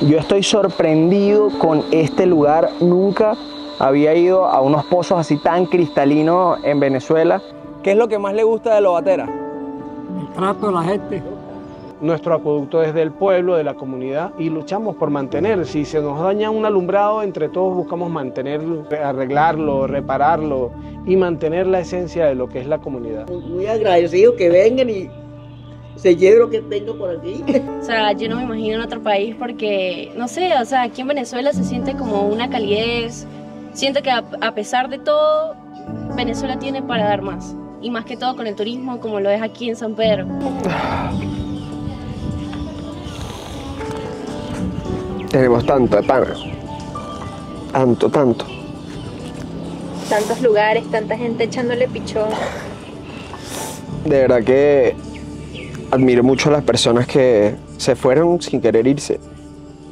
Yo estoy sorprendido con este lugar. Nunca había ido a unos pozos así tan cristalinos en Venezuela. ¿Qué es lo que más le gusta de Lobatera? El trato de la gente. Nuestro acueducto es del pueblo, de la comunidad, y luchamos por mantener. Si se nos daña un alumbrado, entre todos buscamos mantenerlo, arreglarlo, repararlo y mantener la esencia de lo que es la comunidad. Muy agradecido que vengan y se lleve lo que tengo por aquí. O sea, yo no me imagino en otro país porque, no sé, o sea, aquí en Venezuela se siente como una calidez. Siento que a pesar de todo, Venezuela tiene para dar más. Y más que todo con el turismo, como lo es aquí en San Pedro. Tenemos tanto de pana. Tanto. Tantos lugares, tanta gente echándole pichón. De verdad que admiro mucho a las personas que se fueron sin querer irse,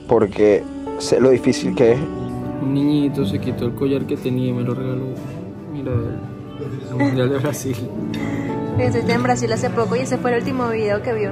porque sé lo difícil que es. Un niñito se quitó el collar que tenía y me lo regaló. Mira, el Mundial de Brasil. Estuviste en Brasil hace poco y ese fue el último video que vio.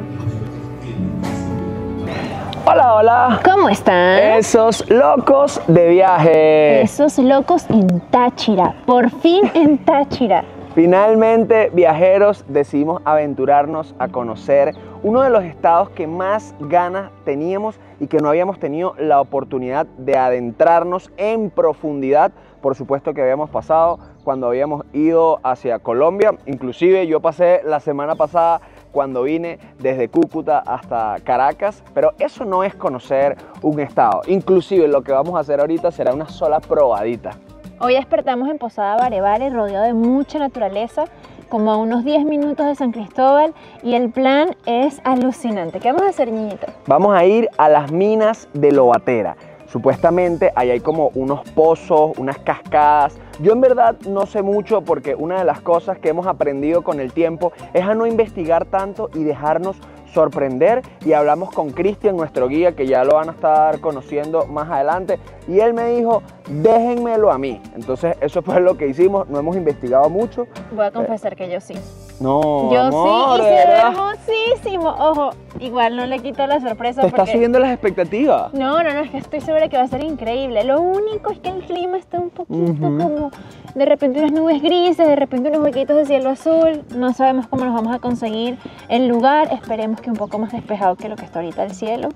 Hola. ¿Cómo están? Esos locos de viaje. Esos locos en Táchira. Por fin en Táchira. Finalmente, viajeros, decidimos aventurarnos a conocer uno de los estados que más ganas teníamos y que no habíamos tenido la oportunidad de adentrarnos en profundidad. Por supuesto que habíamos pasado cuando habíamos ido hacia Colombia. Inclusive yo pasé la semana pasada cuando vine desde Cúcuta hasta Caracas, pero eso no es conocer un estado. Inclusive lo que vamos a hacer ahorita será una sola probadita. Hoy despertamos en Posada Barevare, rodeado de mucha naturaleza, como a unos 10 minutos de San Cristóbal, y el plan es alucinante. ¿Qué vamos a hacer, niñito? Vamos a ir a las minas de Lobatera. Supuestamente ahí hay como unos pozos, unas cascadas. Yo en verdad no sé mucho porque una de las cosas que hemos aprendido con el tiempo es a no investigar tanto y dejarnos sorprender, y hablamos con Cristian, nuestro guía, que ya lo van a estar conociendo más adelante, y él me dijo, déjenmelo a mí. Entonces eso fue lo que hicimos, no hemos investigado mucho. Voy a confesar que yo sí. No, yo amor, sí, y de se ve verdad. hermosísimo. Ojo, igual no le quito la sorpresa. ¿Te estás subiendo las expectativas? No, es que estoy segura que va a ser increíble. Lo único es que el clima está un poquito como de repente unas nubes grises, de repente unos huequitos de cielo azul. No sabemos cómo nos vamos a conseguir el lugar. Esperemos que un poco más despejado que lo que está ahorita el cielo.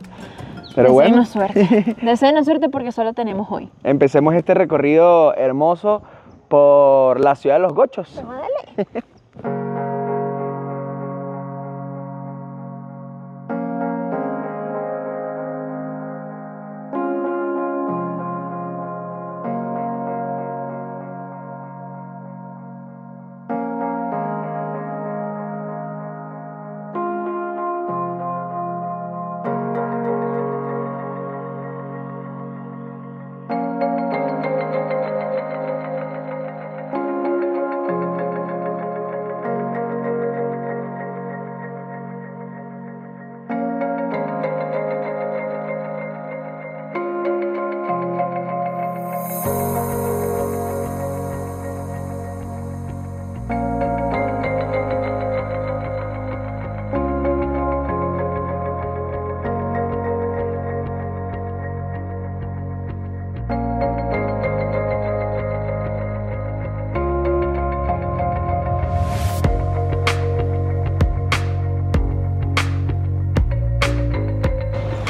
Pero bueno, Deseenos suerte. Deseenos suerte porque solo tenemos hoy. Empecemos este recorrido hermoso por la ciudad de Los Gochos. Vamos a darle.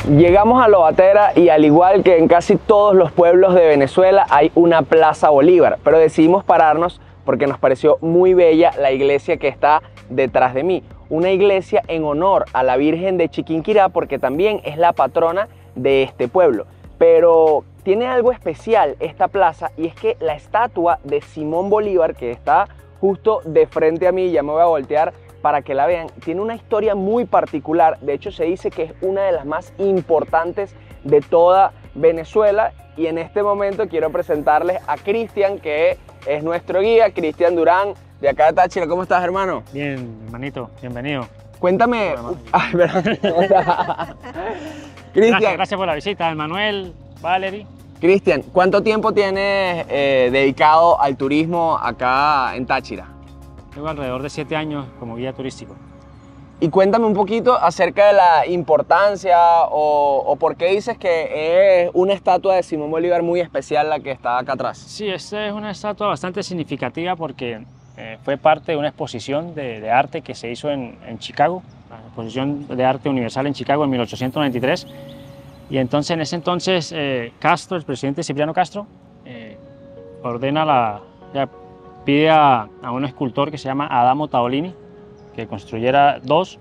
Llegamos a Lobatera y al igual que en casi todos los pueblos de Venezuela hay una Plaza Bolívar, pero decidimos pararnos porque nos pareció muy bella la iglesia que está detrás de mí. Una iglesia en honor a la Virgen de Chiquinquirá porque también es la patrona de este pueblo. Pero tiene algo especial esta plaza y es que la estatua de Simón Bolívar, que está justo de frente a mí, ya me voy a voltear para que la vean, tiene una historia muy particular. De hecho se dice que es una de las más importantes de toda Venezuela, y en este momento quiero presentarles a Cristian, que es nuestro guía, Cristian Durán, de acá de Táchira. ¿Cómo estás, hermano? Bien, hermanito, bienvenido. Cuéntame. Ay, perdón. Cristian. Gracias por la visita, Manuel, Valerie. Cristian, ¿cuánto tiempo tienes dedicado al turismo acá en Táchira? Tengo alrededor de 7 años como guía turístico. Y cuéntame un poquito acerca de la importancia o por qué dices que es una estatua de Simón Bolívar muy especial la que está acá atrás. Sí, esta es una estatua bastante significativa porque fue parte de una exposición de arte que se hizo en Chicago, la exposición de arte universal en Chicago en 1893. Y entonces, en ese entonces, Castro, el presidente Cipriano Castro, pide a un escultor que se llama Adamo Tavolini que construyera dos,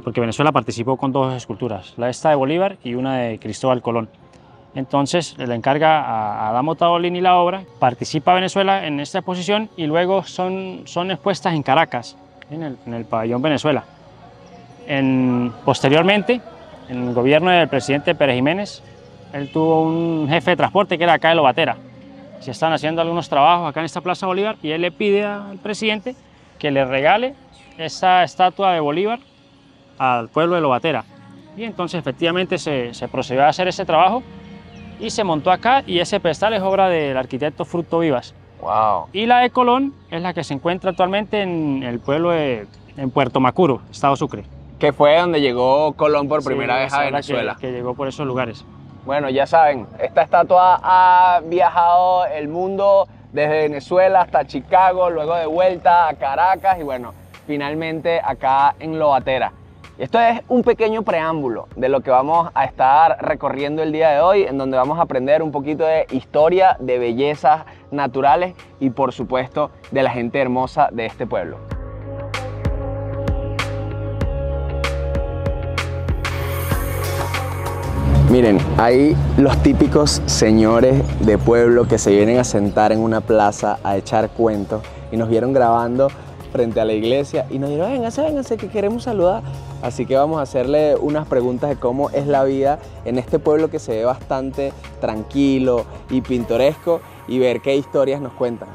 porque Venezuela participó con dos esculturas, la esta de Bolívar y una de Cristóbal Colón. Entonces le encarga a Adamo Tavolini la obra, participa Venezuela en esta exposición y luego son expuestas en Caracas, en el pabellón Venezuela. Posteriormente, en el gobierno del presidente Pérez Jiménez, él tuvo un jefe de transporte que era acá de Lobatera. Se están haciendo algunos trabajos acá en esta Plaza Bolívar y él le pide al presidente que le regale esa estatua de Bolívar al pueblo de Lobatera. Y entonces efectivamente se procedió a hacer ese trabajo y se montó acá, y ese pedestal es obra del arquitecto Fructo Vivas. Wow. Y la de Colón es la que se encuentra actualmente en el pueblo en Puerto Macuro, estado Sucre. Que fue donde llegó Colón por primera vez a esa es la Venezuela. que llegó por esos lugares. Bueno, ya saben, esta estatua ha viajado el mundo desde Venezuela hasta Chicago, luego de vuelta a Caracas y bueno, finalmente acá en Lobatera. Esto es un pequeño preámbulo de lo que vamos a estar recorriendo el día de hoy, en donde vamos a aprender un poquito de historia, de bellezas naturales y por supuesto de la gente hermosa de este pueblo. Miren, hay los típicos señores de pueblo que se vienen a sentar en una plaza a echar cuentos y nos vieron grabando frente a la iglesia y nos dijeron, vénganse que queremos saludar. Así que vamos a hacerle unas preguntas de cómo es la vida en este pueblo que se ve bastante tranquilo y pintoresco y ver qué historias nos cuentan.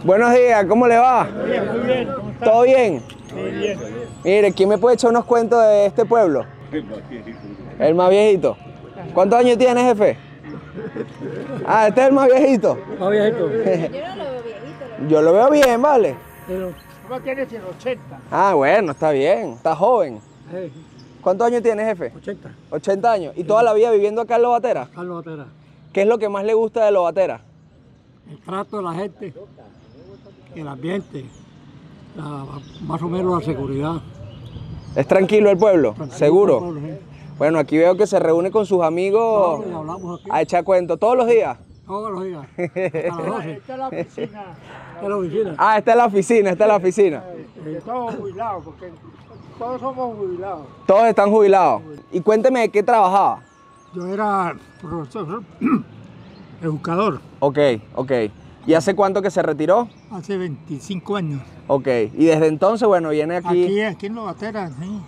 Buenos días, ¿cómo le va? Muy bien. ¿Cómo está? ¿Todo bien? Muy bien. Mire, ¿quién me puede echar unos cuentos de este pueblo? El más viejito. ¿Cuántos años tiene, jefe? Ah, este es el más viejito. Más viejito. Yo lo veo bien, ¿vale? Pero ¿cómo tiene 80? Ah, bueno, está bien, está joven. ¿Cuántos años tiene, jefe? 80. 80 años. ¿Y toda la vida viviendo acá en Lobatera? Carlos Lobatera. ¿Qué es lo que más le gusta de Lobatera? El trato de la gente, el ambiente, más o menos la seguridad. ¿Es tranquilo el pueblo? ¿Seguro? El pueblo, sí. Bueno, aquí veo que se reúne con sus amigos Y hablamos aquí a echar cuentos todos los días. todos los días. Hasta las 12. Esta es la oficina. Esta es la oficina. Ah, esta es la oficina, esta es la oficina. Todos jubilados, porque todos somos jubilados. Todos están jubilados. Y cuénteme de qué trabajaba. Yo era profesor, educador, Ok. ¿Y hace cuánto que se retiró? hace 25 años. Ok. Y desde entonces, bueno, viene aquí. Aquí en Lobatera, sí.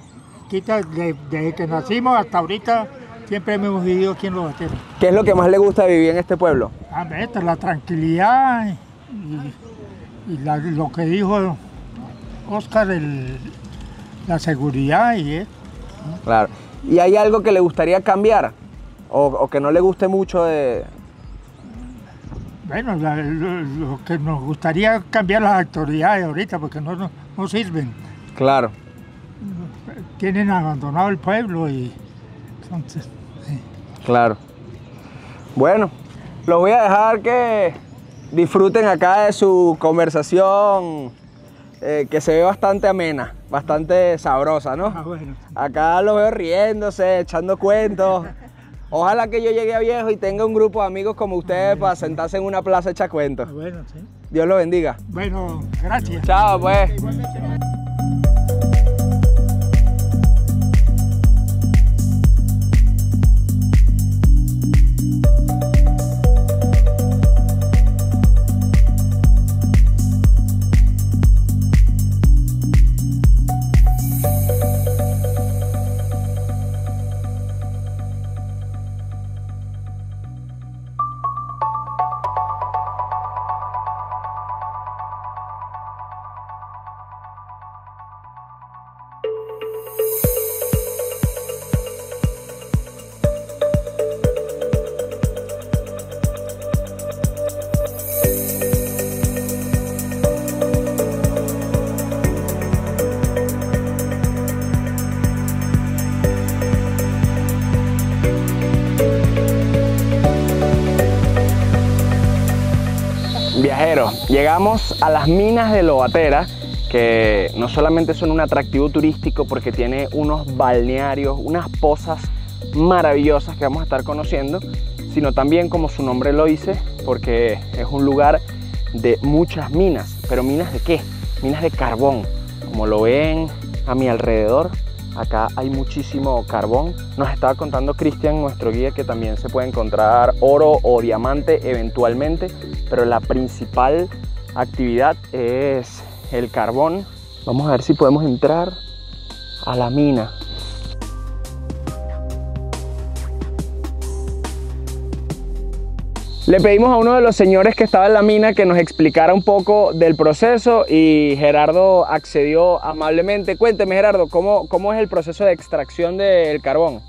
Aquí desde que nacimos hasta ahorita siempre hemos vivido aquí en Lobatera. ¿Qué es lo que más le gusta de vivir en este pueblo? Esta es la tranquilidad y lo que dijo Oscar, la seguridad y eso. Claro. ¿Y hay algo que le gustaría cambiar? ¿O que no le guste mucho de...? Bueno, lo que nos gustaría cambiar las autoridades ahorita porque no sirven. Claro. Tienen abandonado el pueblo y entonces... sí. Claro. Bueno, los voy a dejar que disfruten acá de su conversación que se ve bastante amena, bastante sabrosa, ¿no? Bueno. Acá los veo riéndose, echando cuentos. Ojalá que yo llegue a viejo y tenga un grupo de amigos como ustedes para sentarse en una plaza a echar cuentos. Bueno, sí. Dios los bendiga. Bueno, gracias. Chao, pues. Viajeros, llegamos a las minas de Lobatera, que no solamente son un atractivo turístico porque tiene unos balnearios, unas pozas maravillosas que vamos a estar conociendo, sino también, como su nombre lo dice, porque es un lugar de muchas minas. ¿Pero minas de qué? Minas de carbón. Como lo ven a mi alrededor, acá hay muchísimo carbón. Nos estaba contando Cristian, nuestro guía, que también se puede encontrar oro o diamante eventualmente, pero la principal actividad es el carbón. Vamos a ver si podemos entrar a la mina. Le pedimos a uno de los señores que estaba en la mina que nos explicara un poco del proceso y Gerardo accedió amablemente. Cuénteme, Gerardo, ¿cómo es el proceso de extracción del carbón?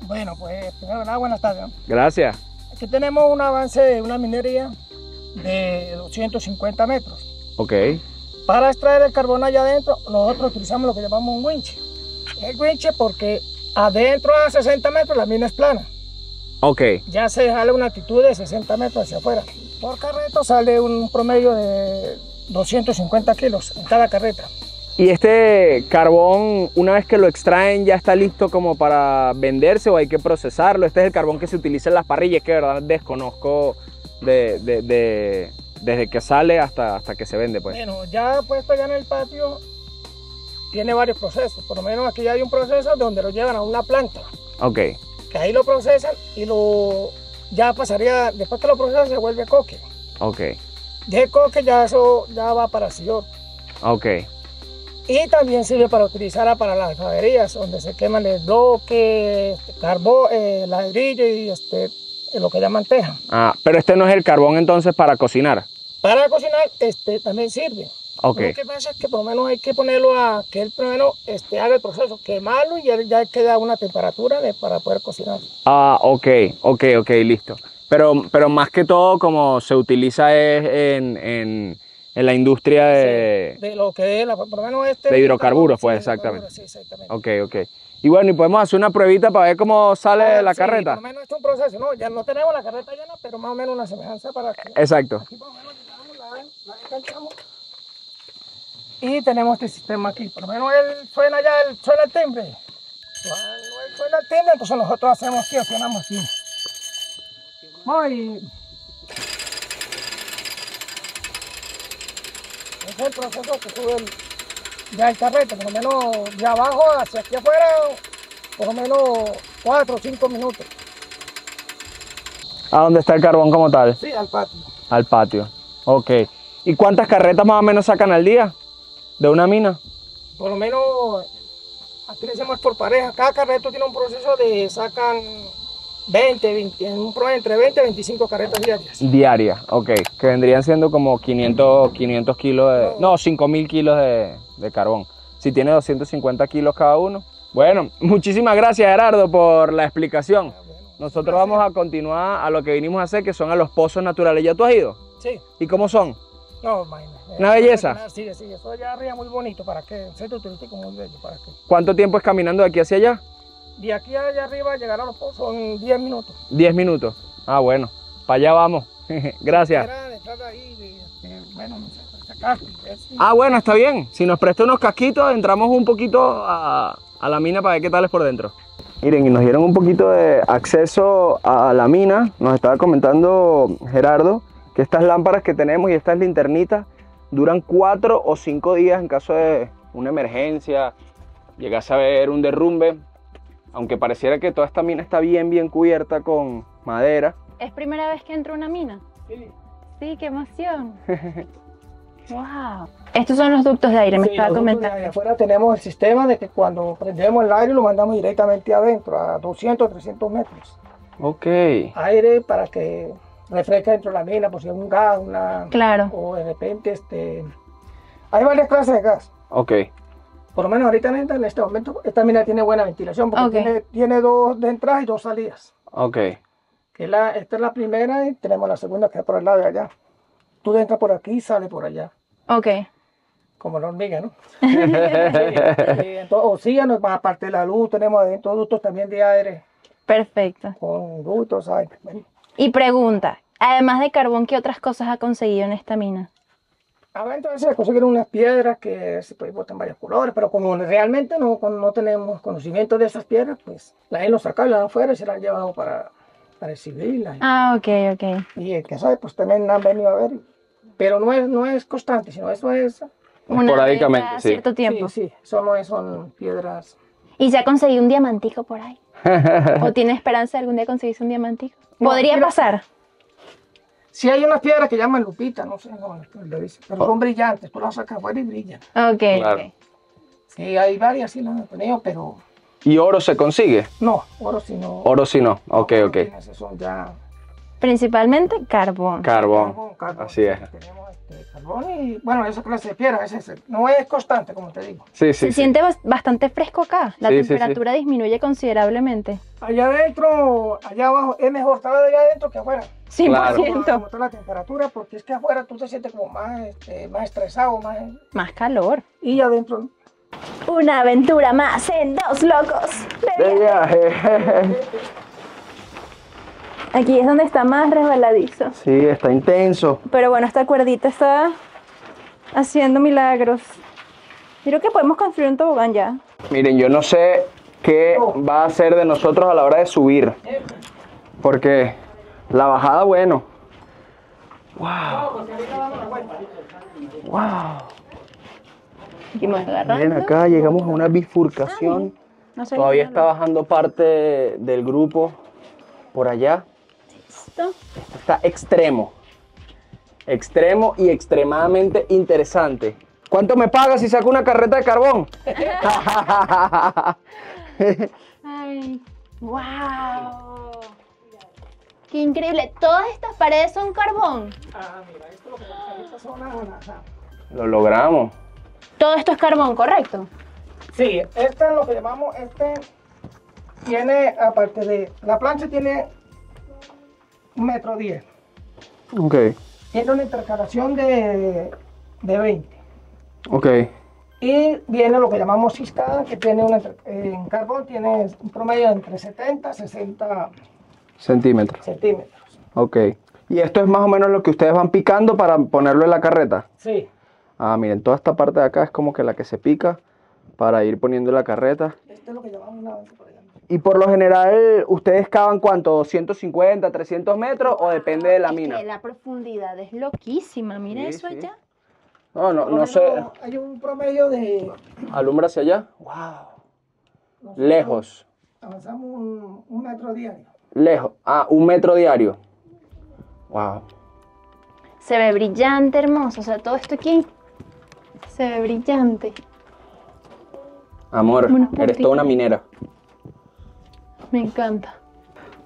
Bueno, pues primero nada, buenas tardes. Gracias. Aquí tenemos un avance de una minería de 250 metros. Ok. Para extraer el carbón allá adentro, nosotros utilizamos lo que llamamos un winche. El winche porque adentro a 60 metros la mina es plana. Ok. Ya se jala una altitud de 60 metros hacia afuera. Por carreta sale un promedio de 250 kilos en cada carreta. ¿Y este carbón, una vez que lo extraen, ya está listo como para venderse o hay que procesarlo? Este es el carbón que se utiliza en las parrillas, que de verdad desconozco desde que sale hasta que se vende, pues. Bueno, ya puesto allá en el patio, tiene varios procesos. Por lo menos aquí ya hay un proceso donde lo llevan a una planta. Ok. Que ahí lo procesan y ya pasaría, después que lo procesan se vuelve coque. Ok. De coque ya eso ya va para sillón. Ok. Y también sirve para utilizar para las alfarerías, donde se queman el bloque, carbón, ladrillo y lo que llaman teja. Ah, pero este no es el carbón entonces para cocinar. Para cocinar también sirve. Ok. Lo que pasa es que por lo menos hay que ponerlo a que él primero haga el proceso, quemarlo y ya queda una temperatura para poder cocinar. Ah, ok, listo. Pero más que todo como se utiliza es en la industria de lo que es, por lo menos de hidrocarburos, pues, sí, exactamente. Sí, exactamente. Ok. Y bueno, y podemos hacer una pruebita para ver cómo sale la carreta. Por lo menos es un proceso, ¿no? Ya no tenemos la carreta llena, pero más o menos una semejanza para que... Exacto. Aquí por lo menos la enganchamos. Y tenemos este sistema aquí, por lo menos él suena el timbre. Cuando él suena el timbre, entonces nosotros hacemos aquí, accionamos aquí. Muy. Ese es el proceso que sube ya el carrete, por lo menos de abajo hacia aquí afuera, por lo menos 4 o 5 minutos. ¿A dónde está el carbón como tal? Sí, al patio. Al patio, ok. ¿Y cuántas carretas más o menos sacan al día de una mina? Por lo menos, aquí le decimos por pareja, cada carreto tiene un proceso de sacan entre 20 y 25 carretas diarias. Diarias, ok. Que vendrían siendo como 500 kilos de... No, 5.000 kilos de carbón. Si tiene 250 kilos cada uno. Bueno, muchísimas gracias, Gerardo, por la explicación. Nosotros vamos a continuar a lo que vinimos a hacer, que son a los pozos naturales. ¿Ya tú has ido? Sí. ¿Y cómo son? No, imagínate. ¿Una belleza? Sí, eso allá arriba muy bonito, ¿para qué? Un centro turístico muy bello, ¿para qué? ¿Cuánto tiempo es caminando de aquí hacia allá? De aquí allá arriba llegar a los pozos son 10 minutos. 10 minutos. Ah, bueno, para allá vamos. Gracias. Ah, bueno, está bien. Si nos presta unos casquitos, entramos un poquito a la mina para ver qué tal es por dentro. Miren, y nos dieron un poquito de acceso a la mina. Nos estaba comentando Gerardo que estas lámparas que tenemos y estas linternitas duran 4 o 5 días en caso de una emergencia, llegase a haber un derrumbe. Aunque pareciera que toda esta mina está bien cubierta con madera. ¿Es primera vez que entro a una mina? Sí. Sí, qué emoción. Wow. Estos son los ductos de aire, me estaba comentando. Afuera tenemos el sistema de que cuando prendemos el aire lo mandamos directamente adentro, a 200 o 300 metros. Ok. Aire para que refresque dentro de la mina, por si hay un gas, Claro. o de repente hay varias clases de gas. Ok. Por lo menos ahorita en este momento esta mina tiene buena ventilación porque tiene 2 de entrada y 2 salidas. Ok. Esta es la primera y tenemos la segunda que es por el lado de allá. Tú entras por aquí y sales por allá. Ok. Como la hormiga, ¿no? Entonces, oxígeno, más aparte de la luz, tenemos adentro ductos también de aire. Perfecto. Con ductos, ¿sabes? Y pregunta, Además de carbón, ¿qué otras cosas ha conseguido en esta mina? A ver, entonces se consiguieron unas piedras que se pueden botar en varios colores, pero como realmente no tenemos conocimiento de esas piedras, pues las hemos sacado y las afuera y se las han llevado para exhibirlas. Ah, ok, ok. Y el que sabe, pues también han venido a ver. Pero no es constante, sino eso es... Esporádicamente, cada sí. cierto tiempo. Sí, eso no es, son piedras. ¿Y se ha conseguido un diamantico por ahí? ¿O tiene esperanza de algún día conseguirse un diamantico? No, ¿Podría mira, pasar? Sí hay unas piedras que llaman lupita, no sé cómo le dicen, pero son brillantes, tú las sacas afuera y brillan. Ok, Claro. ok. Sí, hay varias, sí las he tenido, pero ¿Y oro se consigue? no, oro sí no. Oro sí no. Ok, Oro ok. tienes, eso ya... Principalmente carbón. Carbón. Así es. Tenemos carbón y, bueno, esa clase de piedra, no es constante, como te digo. Sí, Se sí, sí. siente bastante fresco acá. La Sí, sí, sí. temperatura disminuye considerablemente. Allá adentro, allá abajo, es mejor estar allá adentro que afuera. 100%. Como está la temperatura, porque es que afuera tú te sientes como más estresado, Más calor. y adentro. Una aventura más en Dos Locos. De viaje. Aquí es donde está más resbaladizo. Sí, está intenso. Pero bueno, esta cuerdita está haciendo milagros. Creo que podemos construir un tobogán ya. Miren, yo no sé qué va a hacer de nosotros a la hora de subir. Porque la bajada, bueno. Wow. Wow. Seguimos agarrando. Miren acá, llegamos a una bifurcación. No sé. Todavía está bajando parte del grupo por allá. Esto. Esto está extremo. Extremo y extremadamente interesante. ¿Cuánto me pagas si saco una carreta de carbón? Ay, wow. Qué increíble. Todas estas paredes son carbón. Ah, mira, esto lo que estas son Lo logramos. Todo esto es carbón, ¿correcto? Sí, este es lo que llamamos, tiene, aparte de, la plancha tiene 1,10 m. Ok. Tiene una intercalación de 20. Ok. Y viene lo que llamamos ciscada, que tiene en carbón tiene un promedio de entre 70 y 60 Centímetros. centímetros. Ok. ¿Y esto es más o menos lo que ustedes van picando para ponerlo en la carreta? Sí. Ah, miren, toda esta parte de acá es como que la que se pica para ir poniendo en la carreta. Esto es lo que llamamos una avance por allá. Y por lo general, ¿ustedes cavan cuánto? ¿150, 300 metros o depende de la Es mina? que la profundidad es loquísima. Mira Sí, eso sí. allá. No sé. Hay un promedio de... ¿Alumbra hacia allá? ¡Wow! Lejos. Avanzamos un metro diario. Lejos. Ah, 1 metro diario. ¡Wow! Se ve brillante, hermoso. O sea, todo esto aquí se ve brillante. Amor, Unos eres toda una minera. Me encanta.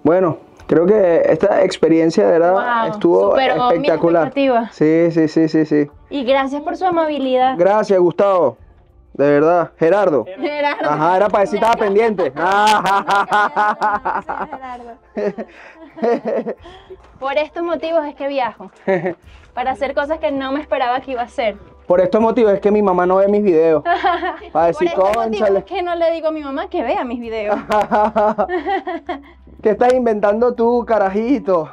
Bueno, creo que esta experiencia de verdad Wow, estuvo superó mi espectacular. expectativa. Sí. Y gracias por su amabilidad. Gracias, Gustavo. De verdad. Gerardo. Gerardo. Ajá, era para decir estaba pendiente. Por estos motivos es que viajo. Para hacer cosas que no me esperaba que iba a hacer. Por estos motivos es que mi mamá no ve mis videos. Para Por decir, estos motivos cónchale. es que no le digo a mi mamá que vea mis videos. ¿Qué estás inventando tú, carajito?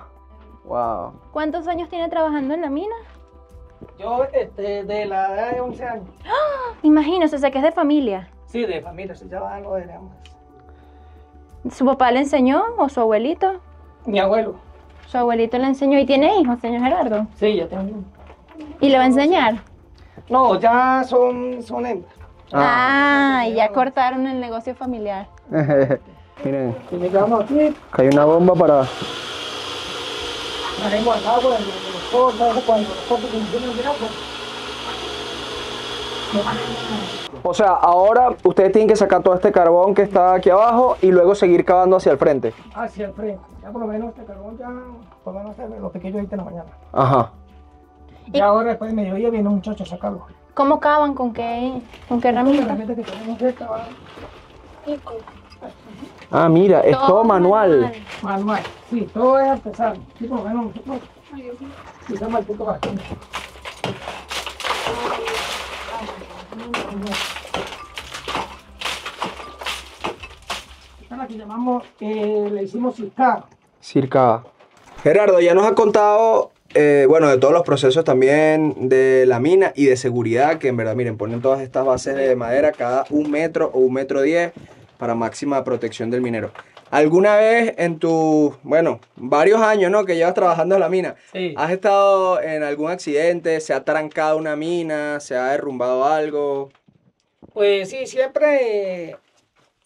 Wow. ¿Cuántos años tiene trabajando en la mina? Yo, de la edad de 11 años. Imagínese, sé que es de familia. Sí, de familia, se llama algo de ambas. ¿Su papá le enseñó o su abuelito? Mi abuelo. Su abuelito le enseñó y tiene hijos, señor Gerardo. Sí, ya tengo uno. ¿Y le va a enseñar? No, ya son hembras. Ah, y ya cortaron el negocio familiar. Miren, Y llegamos aquí, acá hay una bomba para... haremos el agua de los pozos, cuando los pozos funcionan de agua. O sea, ahora ustedes tienen que sacar todo este carbón que está aquí abajo y luego seguir cavando hacia el frente. Hacia el frente. Ya por lo menos este carbón ya, por lo menos lo pequeño ahorita en la mañana. Ajá. Y ahora después de mediodía viene un muchacho a sacarlo. ¿Cómo cavan? ¿Con qué La herramienta? herramienta que tenemos esta va Ah, mira, es todo manual. manual. Sí, todo es artesano. Sí, por lo menos nosotros usamos el punto bastante. Esta es la que llamamos, le hicimos circada. Circada. Gerardo, ya nos ha contado, bueno, de todos los procesos también de la mina y de seguridad, que en verdad, miren, ponen todas estas bases de madera cada 1 metro o 1,10 m para máxima protección del minero. ¿Alguna vez en tus, bueno, varios años, ¿no?, que llevas trabajando en la mina, Sí. has estado en algún accidente, se ha trancado una mina, se ha derrumbado algo? Pues sí, siempre,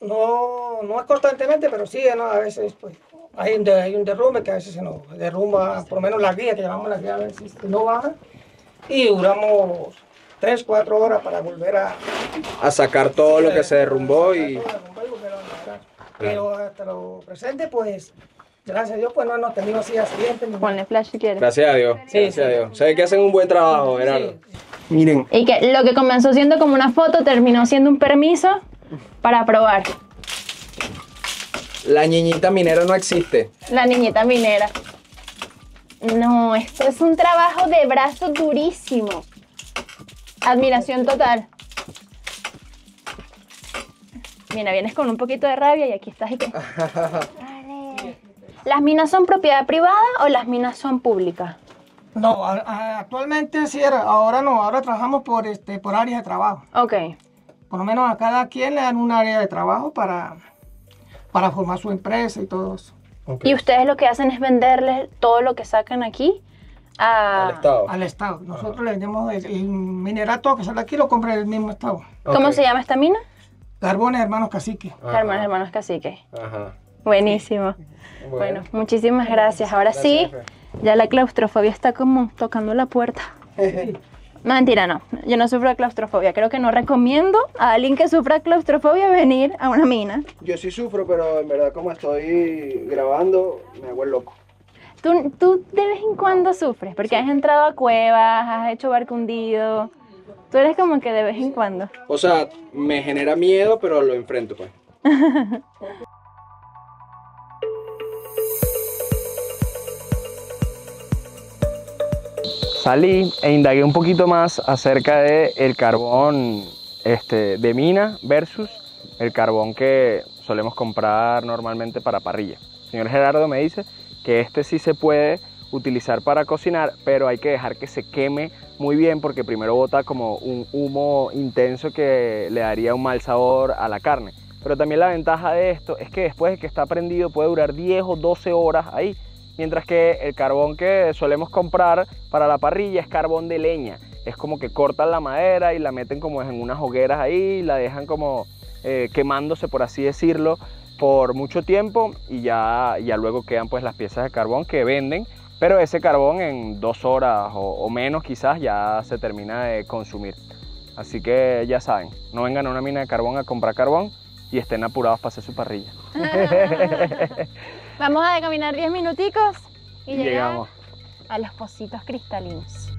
no es constantemente, pero sí, ¿no? A veces pues hay un derrumbe que a veces se nos derrumba, por lo menos la guía, que llamamos la guía, a veces no baja, y duramos 3, 4 horas para volver A sacar todo lo que se derrumbó y... Pero hasta lo presente, pues, gracias a Dios, pues no hemos tenido así accidentes. Ponle flash si quieres. Gracias a Dios, Sí, gracias a sí. Dios. Sé que hacen un buen trabajo, Gerardo. Sí. Miren, Y que lo que comenzó siendo como una foto terminó siendo un permiso para probar. la niñita minera no existe. La niñita minera. No, esto es un trabajo de brazo durísimo. Admiración total. Mira, vienes con un poquito de rabia y aquí estás y que... Vale. ¿Las minas son propiedad privada o las minas son públicas? No, actualmente sí, ahora no, ahora trabajamos por áreas de trabajo. Ok. Por lo menos a cada quien le dan un área de trabajo para formar su empresa y todo eso. Okay. Y ustedes lo que hacen es venderles todo lo que sacan aquí Al Estado. Al Estado. Nosotros le vendemos el minerato que sale aquí, lo compra el mismo Estado. ¿Cómo se llama esta mina? Carbones Hermanos Cacique. Hermanos Cacique. Ajá. Buenísimo. Bueno, muchísimas gracias. Ahora sí, ya la claustrofobia está como tocando la puerta. No, mentira, no. Yo no sufro de claustrofobia. Creo que no recomiendo a alguien que sufra claustrofobia venir a una mina. Yo sí sufro, pero en verdad como estoy grabando, me hago el loco. Tú de vez en cuando sufres, porque has entrado a cuevas, has hecho barco hundido. Tú eres como que de vez en cuando. O sea, me genera miedo, pero lo enfrento, pues. Salí e indagué un poquito más acerca del carbón de mina versus el carbón que solemos comprar normalmente para parrilla. El señor Gerardo me dice que este sí se puede utilizar para cocinar, pero hay que dejar que se queme muy bien porque primero bota como un humo intenso que le daría un mal sabor a la carne. Pero también la ventaja de esto es que después de que está prendido puede durar 10 o 12 horas ahí. Mientras que el carbón que solemos comprar para la parrilla es carbón de leña. Es como que cortan la madera y la meten como en unas hogueras ahí, la dejan como quemándose, por así decirlo, por mucho tiempo y ya luego quedan pues las piezas de carbón que venden. Pero ese carbón en 2 horas o menos quizás ya se termina de consumir. Así que ya saben, no vengan a una mina de carbón a comprar carbón y estén apurados para hacer su parrilla. Vamos a caminar 10 minuticos y llegamos a los pocitos cristalinos.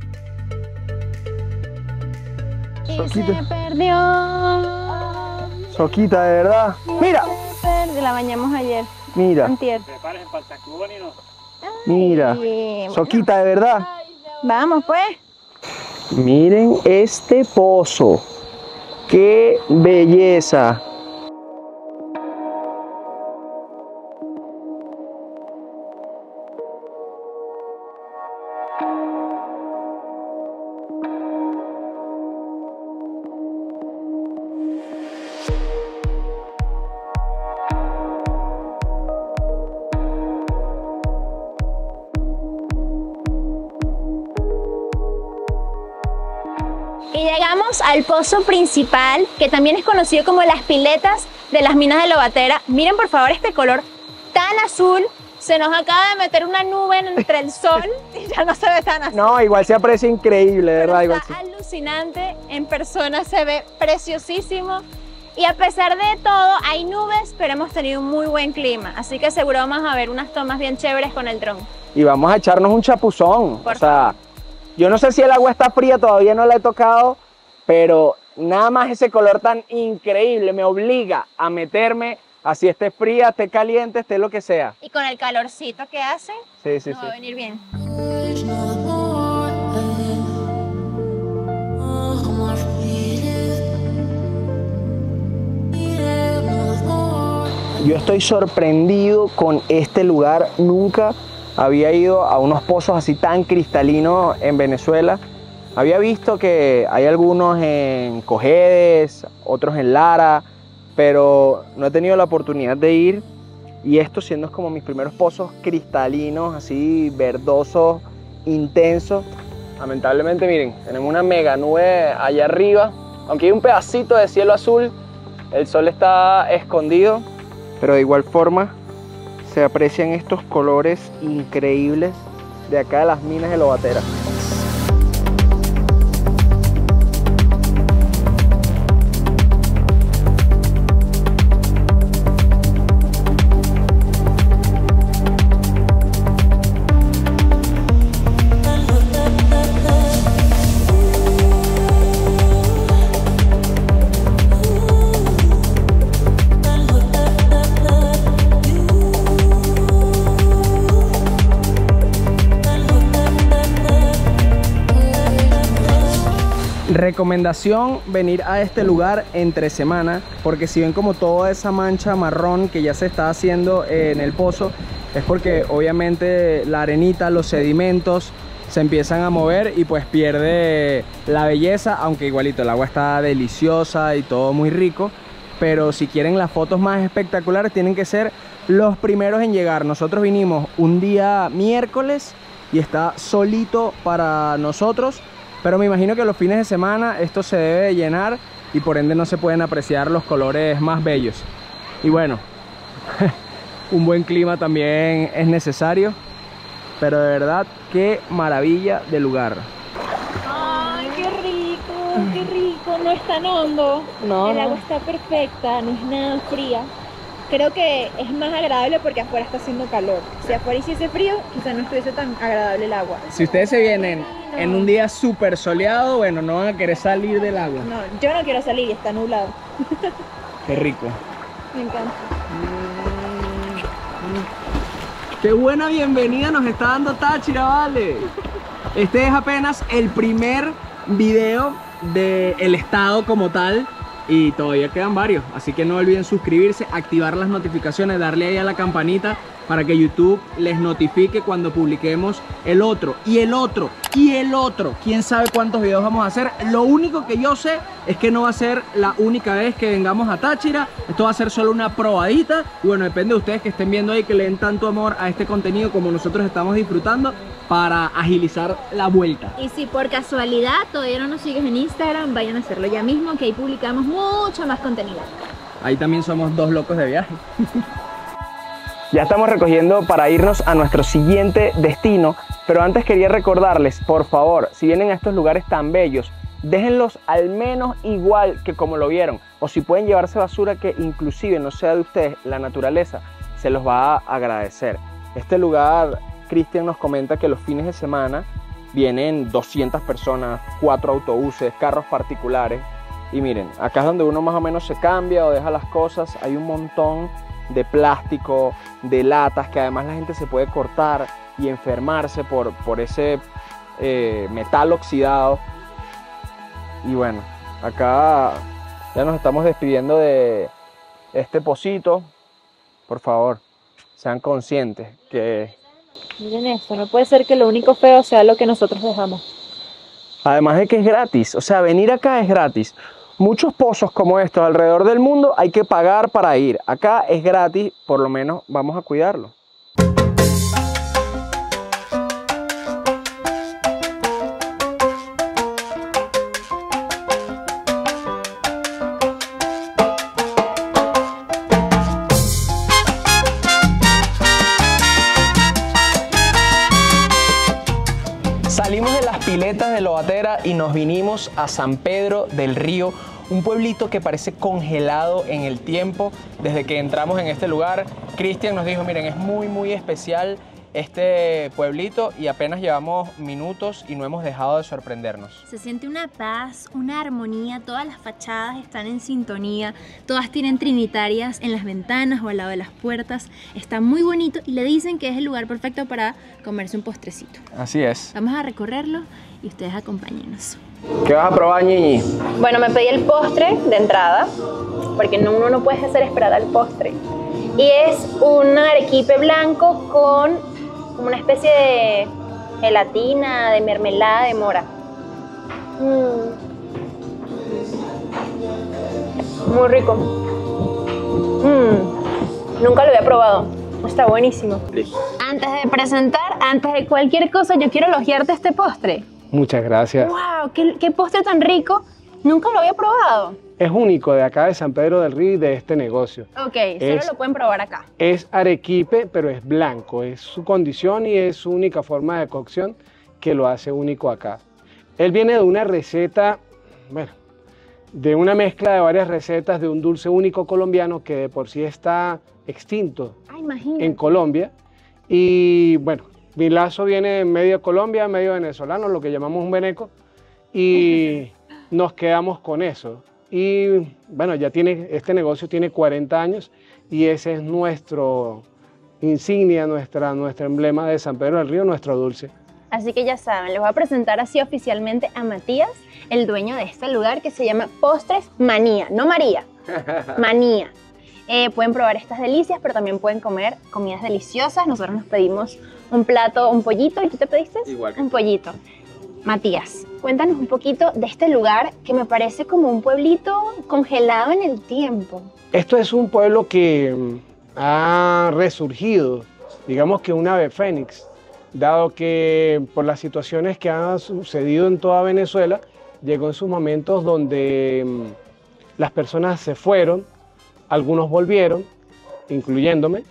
Y Soquita. se perdió. Soquita, de verdad. Mira, La bañamos ayer. mira, Antier. Prepárense para el tacubón y no. mira. Y, Soquita, de verdad. vamos pues. Miren este pozo. ¡Qué belleza! Y llegamos al pozo principal, que también es conocido como las piletas de las minas de Lobatera. Miren por favor este color tan azul. Se nos acaba de meter una nube entre el sol y ya no se ve tan azul. No, igual se aprecia increíble, de Pero verdad. Igual está alucinante, en persona se ve preciosísimo. Y a pesar de todo, hay nubes, pero hemos tenido un muy buen clima. Así que seguro vamos a ver unas tomas bien chéveres con el dron. Y vamos a echarnos un chapuzón. Por o sea, yo no sé si el agua está fría, todavía no la he tocado, pero nada más ese color tan increíble me obliga a meterme, así esté fría, esté caliente, esté lo que sea. Y con el calorcito que hace, Sí, sí, nos va a sí. venir bien. Yo estoy sorprendido con este lugar, nunca había ido a unos pozos así tan cristalinos en Venezuela. Había visto que hay algunos en Cojedes, otros en Lara, pero no he tenido la oportunidad de ir. Y esto siendo como mis primeros pozos cristalinos, así verdosos, intensos. Lamentablemente, miren, tenemos una mega nube allá arriba. Aunque hay un pedacito de cielo azul, el sol está escondido, pero de igual forma se aprecian estos colores increíbles de acá de las minas de Lobatera. Recomendación venir a este lugar entre semana, porque si ven como toda esa mancha marrón que ya se está haciendo en el pozo, es porque obviamente la arenita, los sedimentos se empiezan a mover y pues pierde la belleza, aunque igualito el agua está deliciosa y todo muy rico. Pero si quieren las fotos más espectaculares tienen que ser los primeros en llegar. Nosotros vinimos un día miércoles y está solito para nosotros. Pero me imagino que los fines de semana esto se debe llenar y por ende no se pueden apreciar los colores más bellos. Y bueno, un buen clima también es necesario, pero de verdad, qué maravilla de lugar. Ay, qué rico, no es tan hondo. No, el no. agua está perfecta, no es nada fría. Creo que es más agradable porque afuera está haciendo calor. Si afuera hiciese frío, quizás no estuviese tan agradable el agua. Si ustedes se vienen en un día súper soleado, bueno, no van a querer salir del agua. No, yo no quiero salir y está nublado. Qué rico. Me encanta. Qué buena bienvenida nos está dando Táchira, vale. Este es apenas el primer video del estado como tal y todavía quedan varios, así que no olviden suscribirse, activar las notificaciones, darle ahí a la campanita para que YouTube les notifique cuando publiquemos el otro y el otro y el otro. Quién sabe cuántos videos vamos a hacer. Lo único que yo sé es que no va a ser la única vez que vengamos a Táchira. Esto va a ser solo una probadita y bueno, depende de ustedes que estén viendo ahí, que le den tanto amor a este contenido como nosotros estamos disfrutando, para agilizar la vuelta. Y si por casualidad todavía no nos sigues en Instagram, vayan a hacerlo ya mismo, que ahí publicamos mucho más contenido. Ahí también somos dos locos de viaje. Ya estamos recogiendo para irnos a nuestro siguiente destino, pero antes quería recordarles, por favor, si vienen a estos lugares tan bellos, déjenlos al menos igual que como lo vieron, o si pueden llevarse basura que inclusive no sea de ustedes, la naturaleza se los va a agradecer. Este lugar, Cristian nos comenta que los fines de semana vienen 200 personas, 4 autobuses, carros particulares. Y miren, acá es donde uno más o menos se cambia o deja las cosas. Hay un montón de plástico, de latas, que además la gente se puede cortar y enfermarse por ese metal oxidado. Y bueno, acá ya nos estamos despidiendo de este pocito. Por favor, sean conscientes que... Miren esto, no puede ser que lo único feo sea lo que nosotros dejamos. Además de que es gratis, o sea, venir acá es gratis. Muchos pozos como estos alrededor del mundo hay que pagar para ir. Acá es gratis, por lo menos vamos a cuidarlo. Salimos de las piletas de Lobatera y nos vinimos a San Pedro del Río, un pueblito que parece congelado en el tiempo. Desde que entramos en este lugar, Cristian nos dijo, miren, es muy especial este pueblito y apenas llevamos minutos y no hemos dejado de sorprendernos. Se siente una paz, una armonía, todas las fachadas están en sintonía, todas tienen trinitarias en las ventanas o al lado de las puertas, está muy bonito y le dicen que es el lugar perfecto para comerse un postrecito. Así es. Vamos a recorrerlo y ustedes acompáñenos. ¿Qué vas a probar, Ñiñi? Bueno, me pedí el postre de entrada, porque uno no puede hacer esperar al postre. Y es un arequipe blanco con como una especie de gelatina, de mermelada de mora. Muy rico. Nunca lo había probado. Está buenísimo. Antes de presentar, antes de cualquier cosa, yo quiero elogiarte este postre. Muchas gracias. ¡Wow! ¿Qué postre tan rico! Nunca lo había probado. Es único de acá de San Pedro del Río y de este negocio. Ok, solo lo pueden probar acá. Es arequipe, pero es blanco. Es su condición y es su única forma de cocción que lo hace único acá. Él viene de una receta, bueno, de una mezcla de varias recetas de un dulce único colombiano que de por sí está extinto en Colombia. Y bueno, mi lazo viene medio Colombia, medio venezolano, lo que llamamos un veneco, y nos quedamos con eso. Y bueno, este negocio tiene 40 años y ese es nuestro insignia, nuestro emblema de San Pedro del Río, nuestro dulce. Así que ya saben, les voy a presentar así oficialmente a Matías, el dueño de este lugar que se llama Postres Manía, no María, Manía. Pueden probar estas delicias, pero también pueden comer comidas deliciosas. Nosotros nos pedimos un plato, un pollito, ¿y tú te pediste? Igual. Un pollito. Matías, cuéntanos un poquito de este lugar que me parece como un pueblito congelado en el tiempo. Esto es un pueblo que ha resurgido, digamos que un ave fénix, dado que por las situaciones que han sucedido en toda Venezuela, llegó en sus momentos donde las personas se fueron, algunos volvieron, incluyéndome.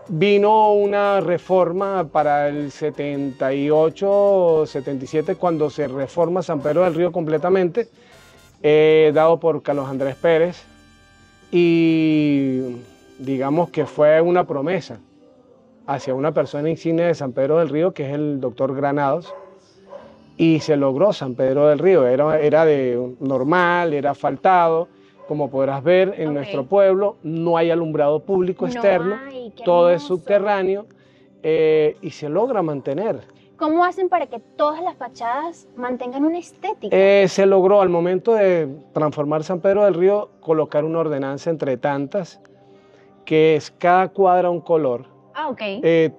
Vino una reforma para el 78, 77, cuando se reforma San Pedro del Río completamente, dado por Carlos Andrés Pérez, y digamos que fue una promesa hacia una persona insignia de San Pedro del Río, que es el doctor Granados, y se logró San Pedro del Río. Era de normal, era asfaltado. Como podrás ver, en nuestro pueblo no hay alumbrado público externo, todo es subterráneo y se logra mantener. ¿Cómo hacen para que todas las fachadas mantengan una estética? Se logró al momento de transformar San Pedro del Río, colocar una ordenanza entre tantas, que es cada cuadra un color. Ah, ok.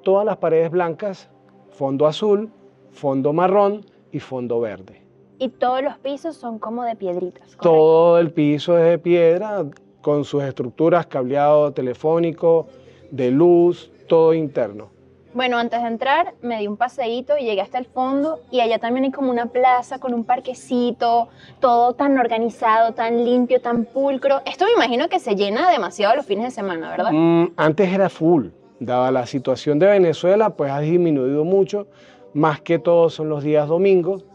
Todas las paredes blancas, fondo azul, fondo marrón y fondo verde. Y todos los pisos son como de piedritas, ¿correcto? Todo el piso es de piedra, con sus estructuras, cableado telefónico, de luz, todo interno. Bueno, antes de entrar me di un paseíto y llegué hasta el fondo y allá también hay como una plaza con un parquecito, todo tan organizado, tan limpio, tan pulcro. Esto me imagino que se llena demasiado los fines de semana, ¿verdad? Antes era full, dada la situación de Venezuela, pues ha disminuido mucho, más que todo son los días domingos.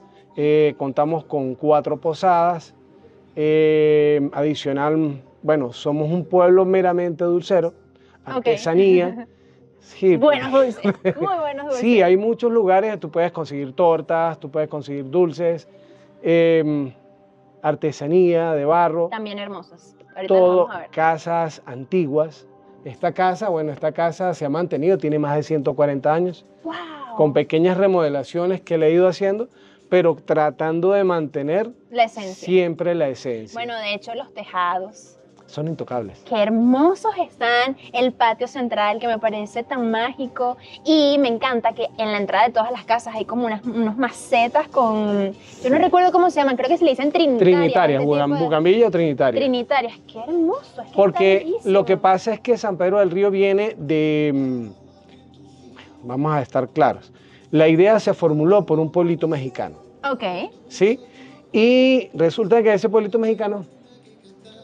Contamos con 4 posadas, adicional, bueno, somos un pueblo meramente dulcero, artesanía. Sí, buenos dulces, muy buenos dulces. Sí, hay muchos lugares, tú puedes conseguir tortas, tú puedes conseguir dulces, artesanía de barro. También hermosas. Ahorita todo, vamos a ver. casas antiguas. Esta casa se ha mantenido, tiene más de 140 años, con pequeñas remodelaciones que le he ido haciendo, pero tratando de mantener la esencia. Siempre la esencia. Bueno, de hecho, los tejados son intocables. Qué hermosos están, el patio central que me parece tan mágico, y me encanta que en la entrada de todas las casas hay como unos macetas con, yo no recuerdo cómo se llaman, creo que se le dicen trinitarias. Bugambillas o trinitarias. Trinitarias, qué hermoso. Es que porque lo que pasa es que San Pedro del Río viene de, vamos a estar claros, la idea se formuló por un pueblito mexicano. Ok. ¿Sí? Y resulta que ese pueblito mexicano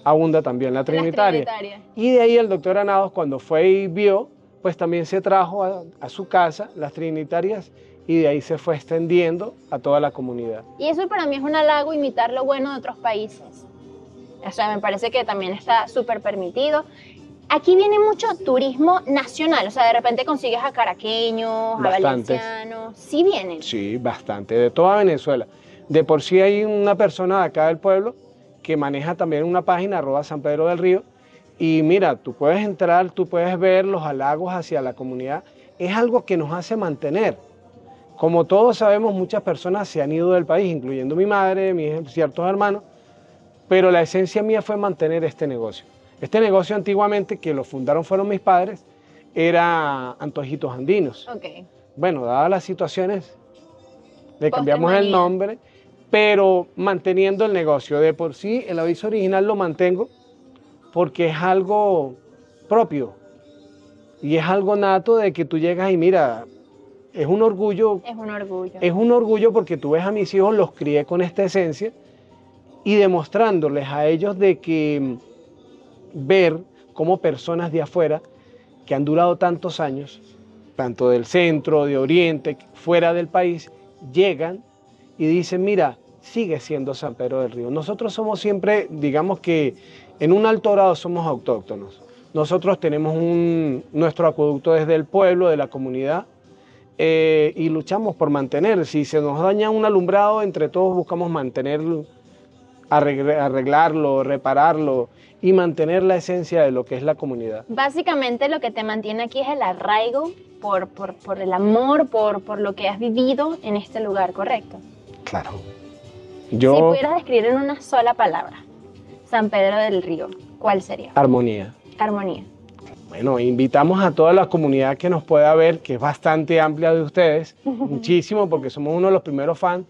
abunda también la trinitaria. Y de ahí el doctor Granados, cuando fue y vio, pues también se trajo a su casa las trinitarias y de ahí se fue extendiendo a toda la comunidad. Y eso para mí es un halago, imitar lo bueno de otros países. O sea, me parece que también está súper permitido. Aquí viene mucho turismo nacional, o sea, de repente consigues a caraqueños, a valencianos. ¿Sí vienen? Sí, bastante, de toda Venezuela. De por sí hay una persona de acá del pueblo que maneja también una página, @San Pedro del Río, y mira, tú puedes entrar, tú puedes ver los halagos hacia la comunidad. Es algo que nos hace mantener. Como todos sabemos, muchas personas se han ido del país, incluyendo mi madre, mis ciertos hermanos, pero la esencia mía fue mantener este negocio. Este negocio antiguamente, que lo fundaron fueron mis padres, era Antojitos Andinos. Ok. Bueno, dadas las situaciones, le cambiamos el nombre, pero manteniendo el negocio. De por sí, el aviso original lo mantengo porque es algo propio y es algo nato de que tú llegas y mira, es un orgullo. Es un orgullo. Es un orgullo porque tú ves a mis hijos, los crié con esta esencia y demostrándoles a ellos de que ver cómo personas de afuera que han durado tantos años, tanto del centro, de oriente, fuera del país, llegan y dicen, mira, sigue siendo San Pedro del Río. Nosotros somos siempre, digamos que en un alto grado somos autóctonos. Nosotros tenemos nuestro acueducto desde el pueblo, de la comunidad, y luchamos por mantener. Si se nos daña un alumbrado, entre todos buscamos mantenerlo, arreglarlo, repararlo y mantener la esencia de lo que es la comunidad. Básicamente lo que te mantiene aquí es el arraigo por el amor, por lo que has vivido en este lugar, ¿correcto? Claro. Si pudieras describir en una sola palabra San Pedro del Río, ¿cuál sería? Armonía. Armonía. Bueno, invitamos a toda la comunidad que nos pueda ver, que es bastante amplia de ustedes, muchísimo, porque somos uno de los primeros fans,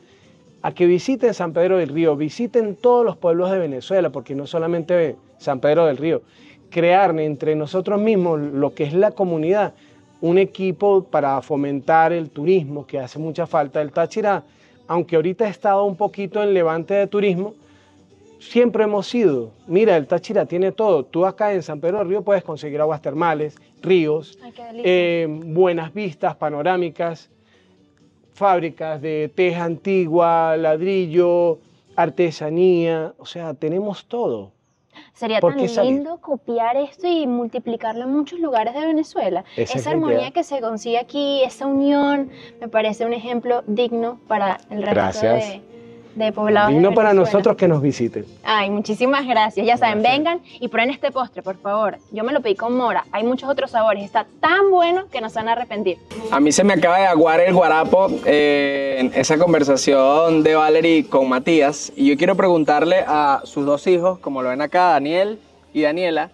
a que visiten San Pedro del Río, visiten todos los pueblos de Venezuela, porque no solamente San Pedro del Río, crear entre nosotros mismos lo que es la comunidad, un equipo para fomentar el turismo, que hace mucha falta. El Táchira, aunque ahorita ha estado un poquito en levante de turismo, siempre hemos sido, mira, el Táchira tiene todo. Tú acá en San Pedro del Río puedes conseguir aguas termales, ríos, buenas vistas panorámicas, fábricas de teja antigua, ladrillo, artesanía, o sea, tenemos todo. Sería tan lindo copiar esto y multiplicarlo en muchos lugares de Venezuela. Esa armonía que se consigue aquí, esa unión, me parece un ejemplo digno para el resto de poblados. Digno para nosotros que nos visiten. Ay, muchísimas gracias. Ya saben, vengan y prueben este postre, por favor. Yo me lo pedí con mora. Hay muchos otros sabores. Está tan bueno que no se van a arrepentir. A mí se me acaba de aguar el guarapo en esa conversación de Valerie con Matías. Y yo quiero preguntarle a sus dos hijos, como lo ven acá, Daniel y Daniela,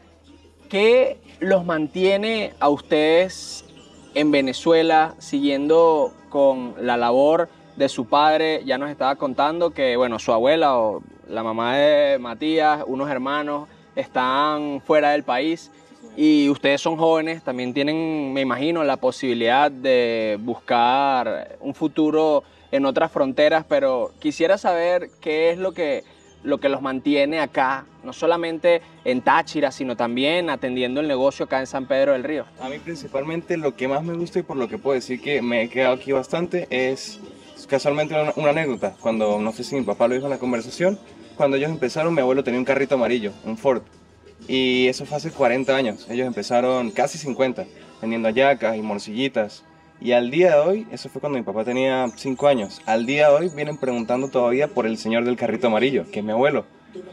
¿qué los mantiene a ustedes en Venezuela siguiendo con la labor de su padre? Ya nos estaba contando que, bueno, su abuela o la mamá de Matías, unos hermanos, están fuera del país y ustedes son jóvenes, también tienen, me imagino, la posibilidad de buscar un futuro en otras fronteras, pero quisiera saber qué es lo que los mantiene acá, no solamente en Táchira, sino también atendiendo el negocio acá en San Pedro del Río. A mí principalmente lo que más me gusta y por lo que puedo decir que me he quedado aquí bastante es casualmente una anécdota. Cuando, no sé si mi papá lo dijo en la conversación, cuando ellos empezaron, mi abuelo tenía un carrito amarillo, un Ford, y eso fue hace 40 años. Ellos empezaron casi 50, vendiendo hallacas y morcillitas, y al día de hoy, eso fue cuando mi papá tenía 5 años, al día de hoy vienen preguntando todavía por el señor del carrito amarillo, que es mi abuelo,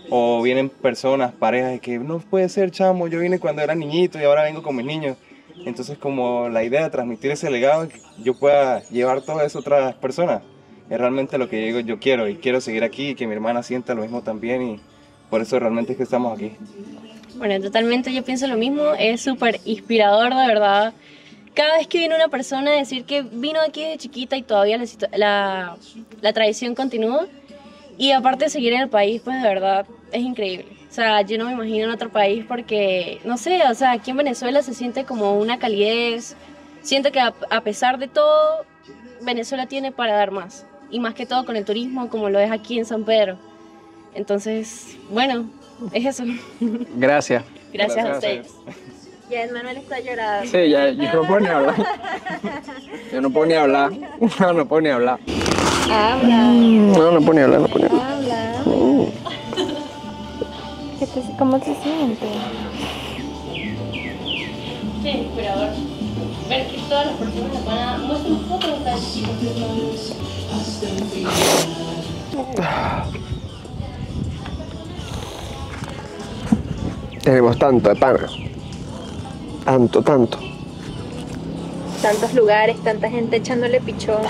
o vienen personas, parejas, que no puede ser, chamo, yo vine cuando era niñito y ahora vengo con mis niños. Entonces, como la idea de transmitir ese legado, que yo pueda llevar todo eso a otras personas, es realmente lo que digo, yo quiero, y quiero seguir aquí y que mi hermana sienta lo mismo también, y por eso realmente es que estamos aquí. Bueno, totalmente yo pienso lo mismo, es súper inspirador, de verdad. Cada vez que viene una persona a decir que vino aquí de chiquita y todavía la tradición continúa, y aparte de seguir en el país, pues de verdad es increíble. O sea, yo no me imagino en otro país porque, no sé, o sea, aquí en Venezuela se siente como una calidez. Siento que a pesar de todo, Venezuela tiene para dar más. Y más que todo con el turismo, como lo es aquí en San Pedro. Entonces, bueno, es eso. Gracias. Gracias a ustedes. Ya Manuel está llorando. Sí, ya, yo no puedo ni hablar. Yo no puedo ni hablar. No puedo ni hablar. Habla. No puedo ni hablar, no puedo ni hablar. Habla. ¿Cómo se siente? Sí, inspirador. Ver que todas las personas van a muestran fotos de chicos. Tenemos tanto de pana. Tanto. Tantos lugares, tanta gente echándole pichón.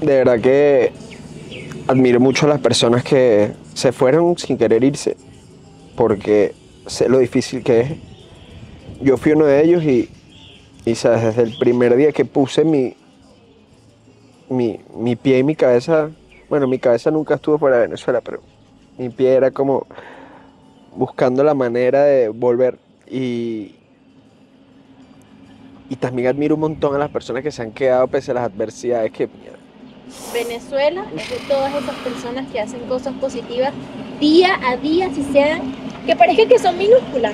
De verdad que admiro mucho a las personas que se fueron sin querer irse, porque sé lo difícil que es yo fui uno de ellos y ¿sabes? Desde el primer día que puse mi pie y mi cabeza, bueno, mi cabeza nunca estuvo fuera de Venezuela, pero mi pie era como buscando la manera de volver y también admiro un montón a las personas que se han quedado pese a las adversidades que... Venezuela es de todas esas personas que hacen cosas positivas día a día, si sean, que parezca que son minúsculas,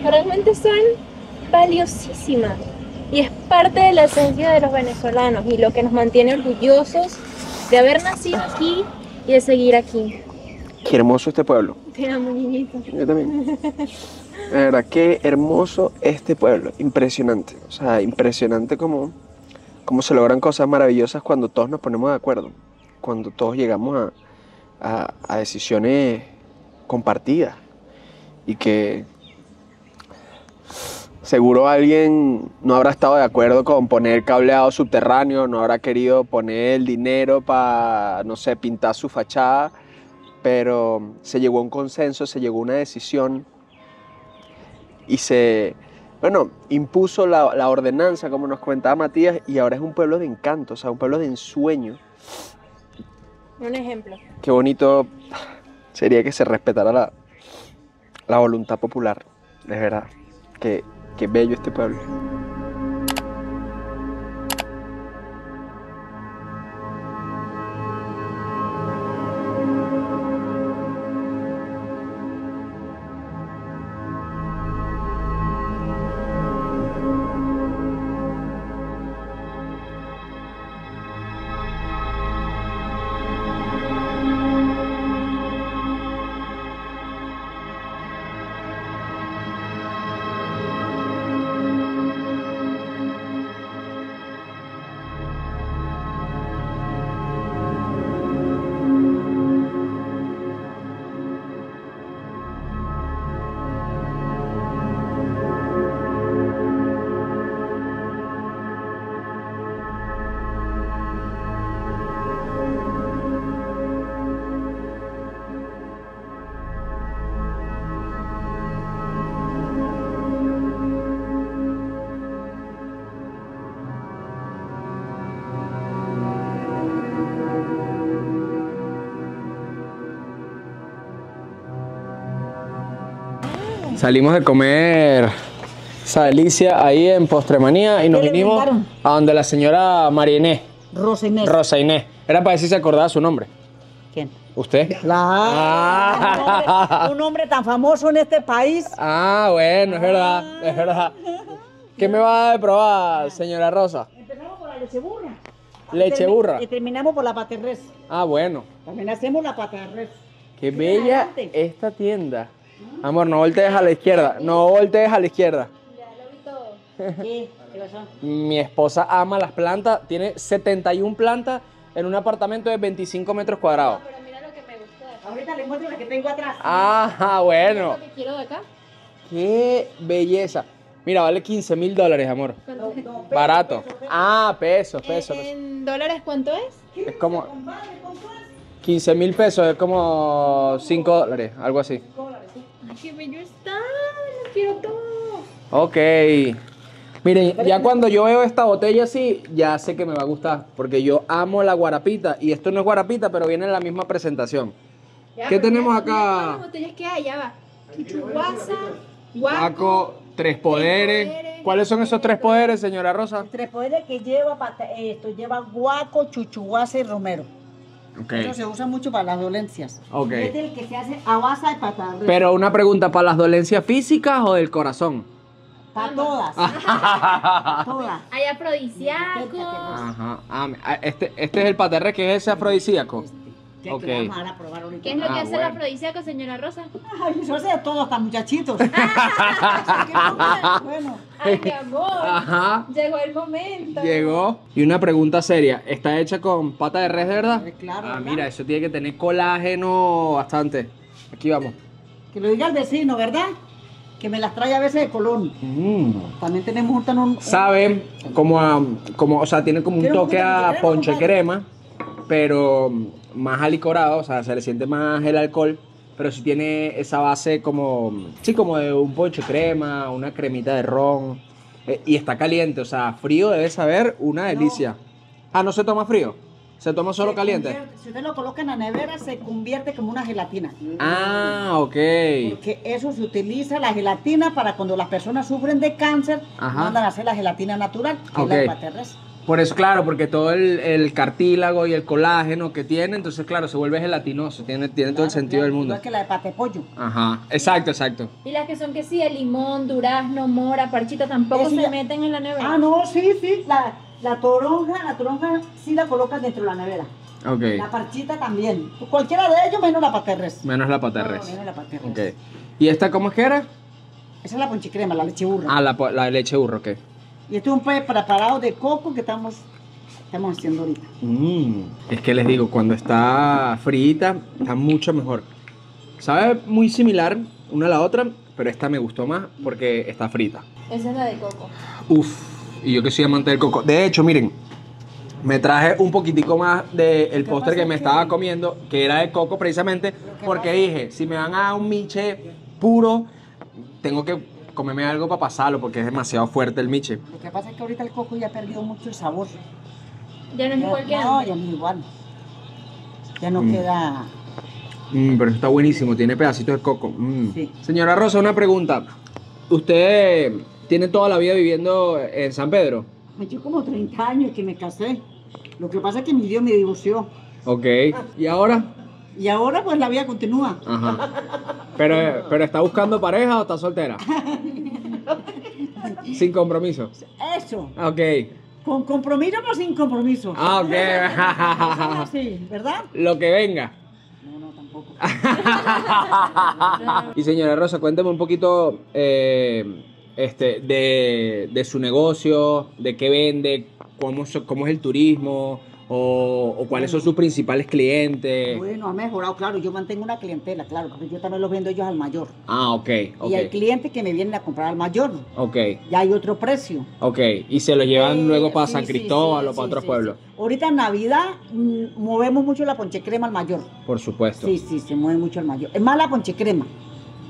pero realmente son valiosísimas. Y es parte de la esencia de los venezolanos y lo que nos mantiene orgullosos de haber nacido aquí y de seguir aquí. Qué hermoso este pueblo. Te amo, niñito. Yo también. De verdad, qué hermoso este pueblo. Impresionante. O sea, impresionante cómo se logran cosas maravillosas cuando todos nos ponemos de acuerdo. Cuando todos llegamos a decisiones compartidas. Y que seguro alguien no habrá estado de acuerdo con poner cableado subterráneo, no habrá querido poner el dinero para, no sé, pintar su fachada, pero se llegó a un consenso, se llegó a una decisión y impuso la ordenanza, como nos comentaba Matías, y ahora es un pueblo de encanto, o sea, un pueblo de ensueño. Un ejemplo. Qué bonito sería que se respetara la voluntad popular, de verdad. Qué bello este pueblo. Salimos de comer esa delicia ahí en Postremanía y nos vinimos a donde la señora María Inés. Rosa Inés. Rosa Inés. Era para ver si se acordaba su nombre. ¿Quién? ¿Usted? Claro. Un hombre tan famoso en este país. Ah, bueno, es verdad, es verdad. ¿Qué me va a dar de probar, señora Rosa? Empezamos por la leche burra. ¿Leche burra? Y terminamos por la pata de res. Ah, bueno. También hacemos la pata de res. Qué bella esta tienda. Amor, no voltees a la izquierda. No voltees a la izquierda. ¿Qué? ¿Qué pasó? Mi esposa ama las plantas. Tiene 71 plantas en un apartamento de 25 metros cuadrados. Pero mira lo que me gustó. Ahorita les muestro la que tengo atrás. Ah, bueno. ¿Qué es lo que quiero de acá? Qué belleza. Mira, vale $15.000, amor. No, Barato. Pesos. ¿En dólares cuánto es? Es como 15.000 pesos, es como $5, algo así. Ay, qué bello está. Lo quiero todo. Ok. Miren, ya cuando yo veo esta botella así, ya sé que me va a gustar. Porque yo amo la guarapita. Y esto no es guarapita, pero viene en la misma presentación. Ya, ¿Qué tenemos mira acá? todas las botellas que hay, ya va. Chuchuguasa, Guaco, tres poderes. ¿Cuáles son esos tres poderes, señora Rosa? Tres poderes que lleva lleva guaco, chuchuguasa y romero. Okay. Eso se usa mucho para las dolencias. Okay. Este es el que se hace a base de pata de res. Pero una pregunta, ¿para las dolencias físicas o del corazón? Para todas. Todas. Hay afrodisíacos. Ajá. Este es el paterre, que es ese afrodisíaco. Ok. ¿Qué es lo que hace el afrodisíaco, señora Rosa? Ay, eso hace de todo, hasta muchachitos. Bueno. Ay, mi amor. Ajá. Llegó el momento. Llegó. Y una pregunta seria, ¿está hecha con pata de res de verdad? Claro. Ah, mira, eso tiene que tener colágeno bastante. Aquí vamos. Que lo diga el vecino, ¿verdad? Que me las trae a veces de Colón. También tenemos un... Sabe o sea, tiene como un toque a ponche crema, pero más alicorado, o sea, se le siente más el alcohol pero sí tiene esa base como, sí, como de un ponche crema, una cremita de ron. Y está caliente, o sea, frío debe saber una delicia. Ah, ¿no se toma frío? ¿Se toma solo caliente? Si usted lo coloca en la nevera, se convierte como una gelatina. Ah, ok. Porque eso se utiliza, la gelatina, para cuando las personas sufren de cáncer, mandan a hacer la gelatina natural, que es la hepaterres. Por eso, claro, porque todo el cartílago y el colágeno que tiene, entonces, claro, se vuelve gelatinoso, tiene todo el sentido del mundo. Igual que la de patepollo. Ajá, exacto, exacto. Y las que son que sí, el limón, durazno, mora, parchita, tampoco se meten en la nevera. Ah, no, sí, la toronja sí la colocas dentro de la nevera. Ok. La parchita también. Cualquiera de ellos menos la paterres. Menos la paterres. No, menos la paterres. Ok. ¿Y esta cómo es que era? Esa es la ponchicrema, la leche burra. Ah, la leche burra, ok. Y este es un preparado de coco que estamos haciendo ahorita. Es que les digo, cuando está frita, está mucho mejor. Sabe muy similar una a la otra, pero esta me gustó más porque está frita. Esa es la de coco. Uf, y yo que soy amante del coco. De hecho, miren, me traje un poquitico más del postre que me estaba comiendo, que era de coco precisamente, porque dije, si me van a dar un miche puro, tengo que comerme algo para pasarlo, porque es demasiado fuerte el miche. Lo que pasa es que ahorita el coco ya perdió mucho el sabor. Ya no es igual que antes. No, ya no es igual. Ya no queda... Pero está buenísimo, tiene pedacitos de coco. Sí. Señora Rosa, una pregunta. ¿Usted tiene toda la vida viviendo en San Pedro? Yo como 30 años que me casé. Lo que pasa es que mi Dios me divorció. Ok. ¿Y ahora? Y ahora pues la vida continúa. Ajá. ¿Pero está buscando pareja o está soltera? Sin compromiso. Eso. Ok. Con compromiso o sin compromiso. Ah, ok. Sí, ¿verdad? Lo que venga. No, tampoco. Y señora Rosa, cuénteme un poquito de su negocio, de qué vende, cómo es el turismo, o cuáles son sus principales clientes. Bueno, ha mejorado, claro, yo mantengo una clientela, claro, porque yo también los vendo ellos al mayor. Ah, ok. Y hay clientes que me vienen a comprar al mayor. Ok. Ya hay otro precio. Ok, y se lo llevan luego para San Cristóbal o para otros pueblos. Ahorita en Navidad movemos mucho la ponchecrema al mayor. Por supuesto. Sí, se mueve mucho al mayor. Es más la ponchecrema.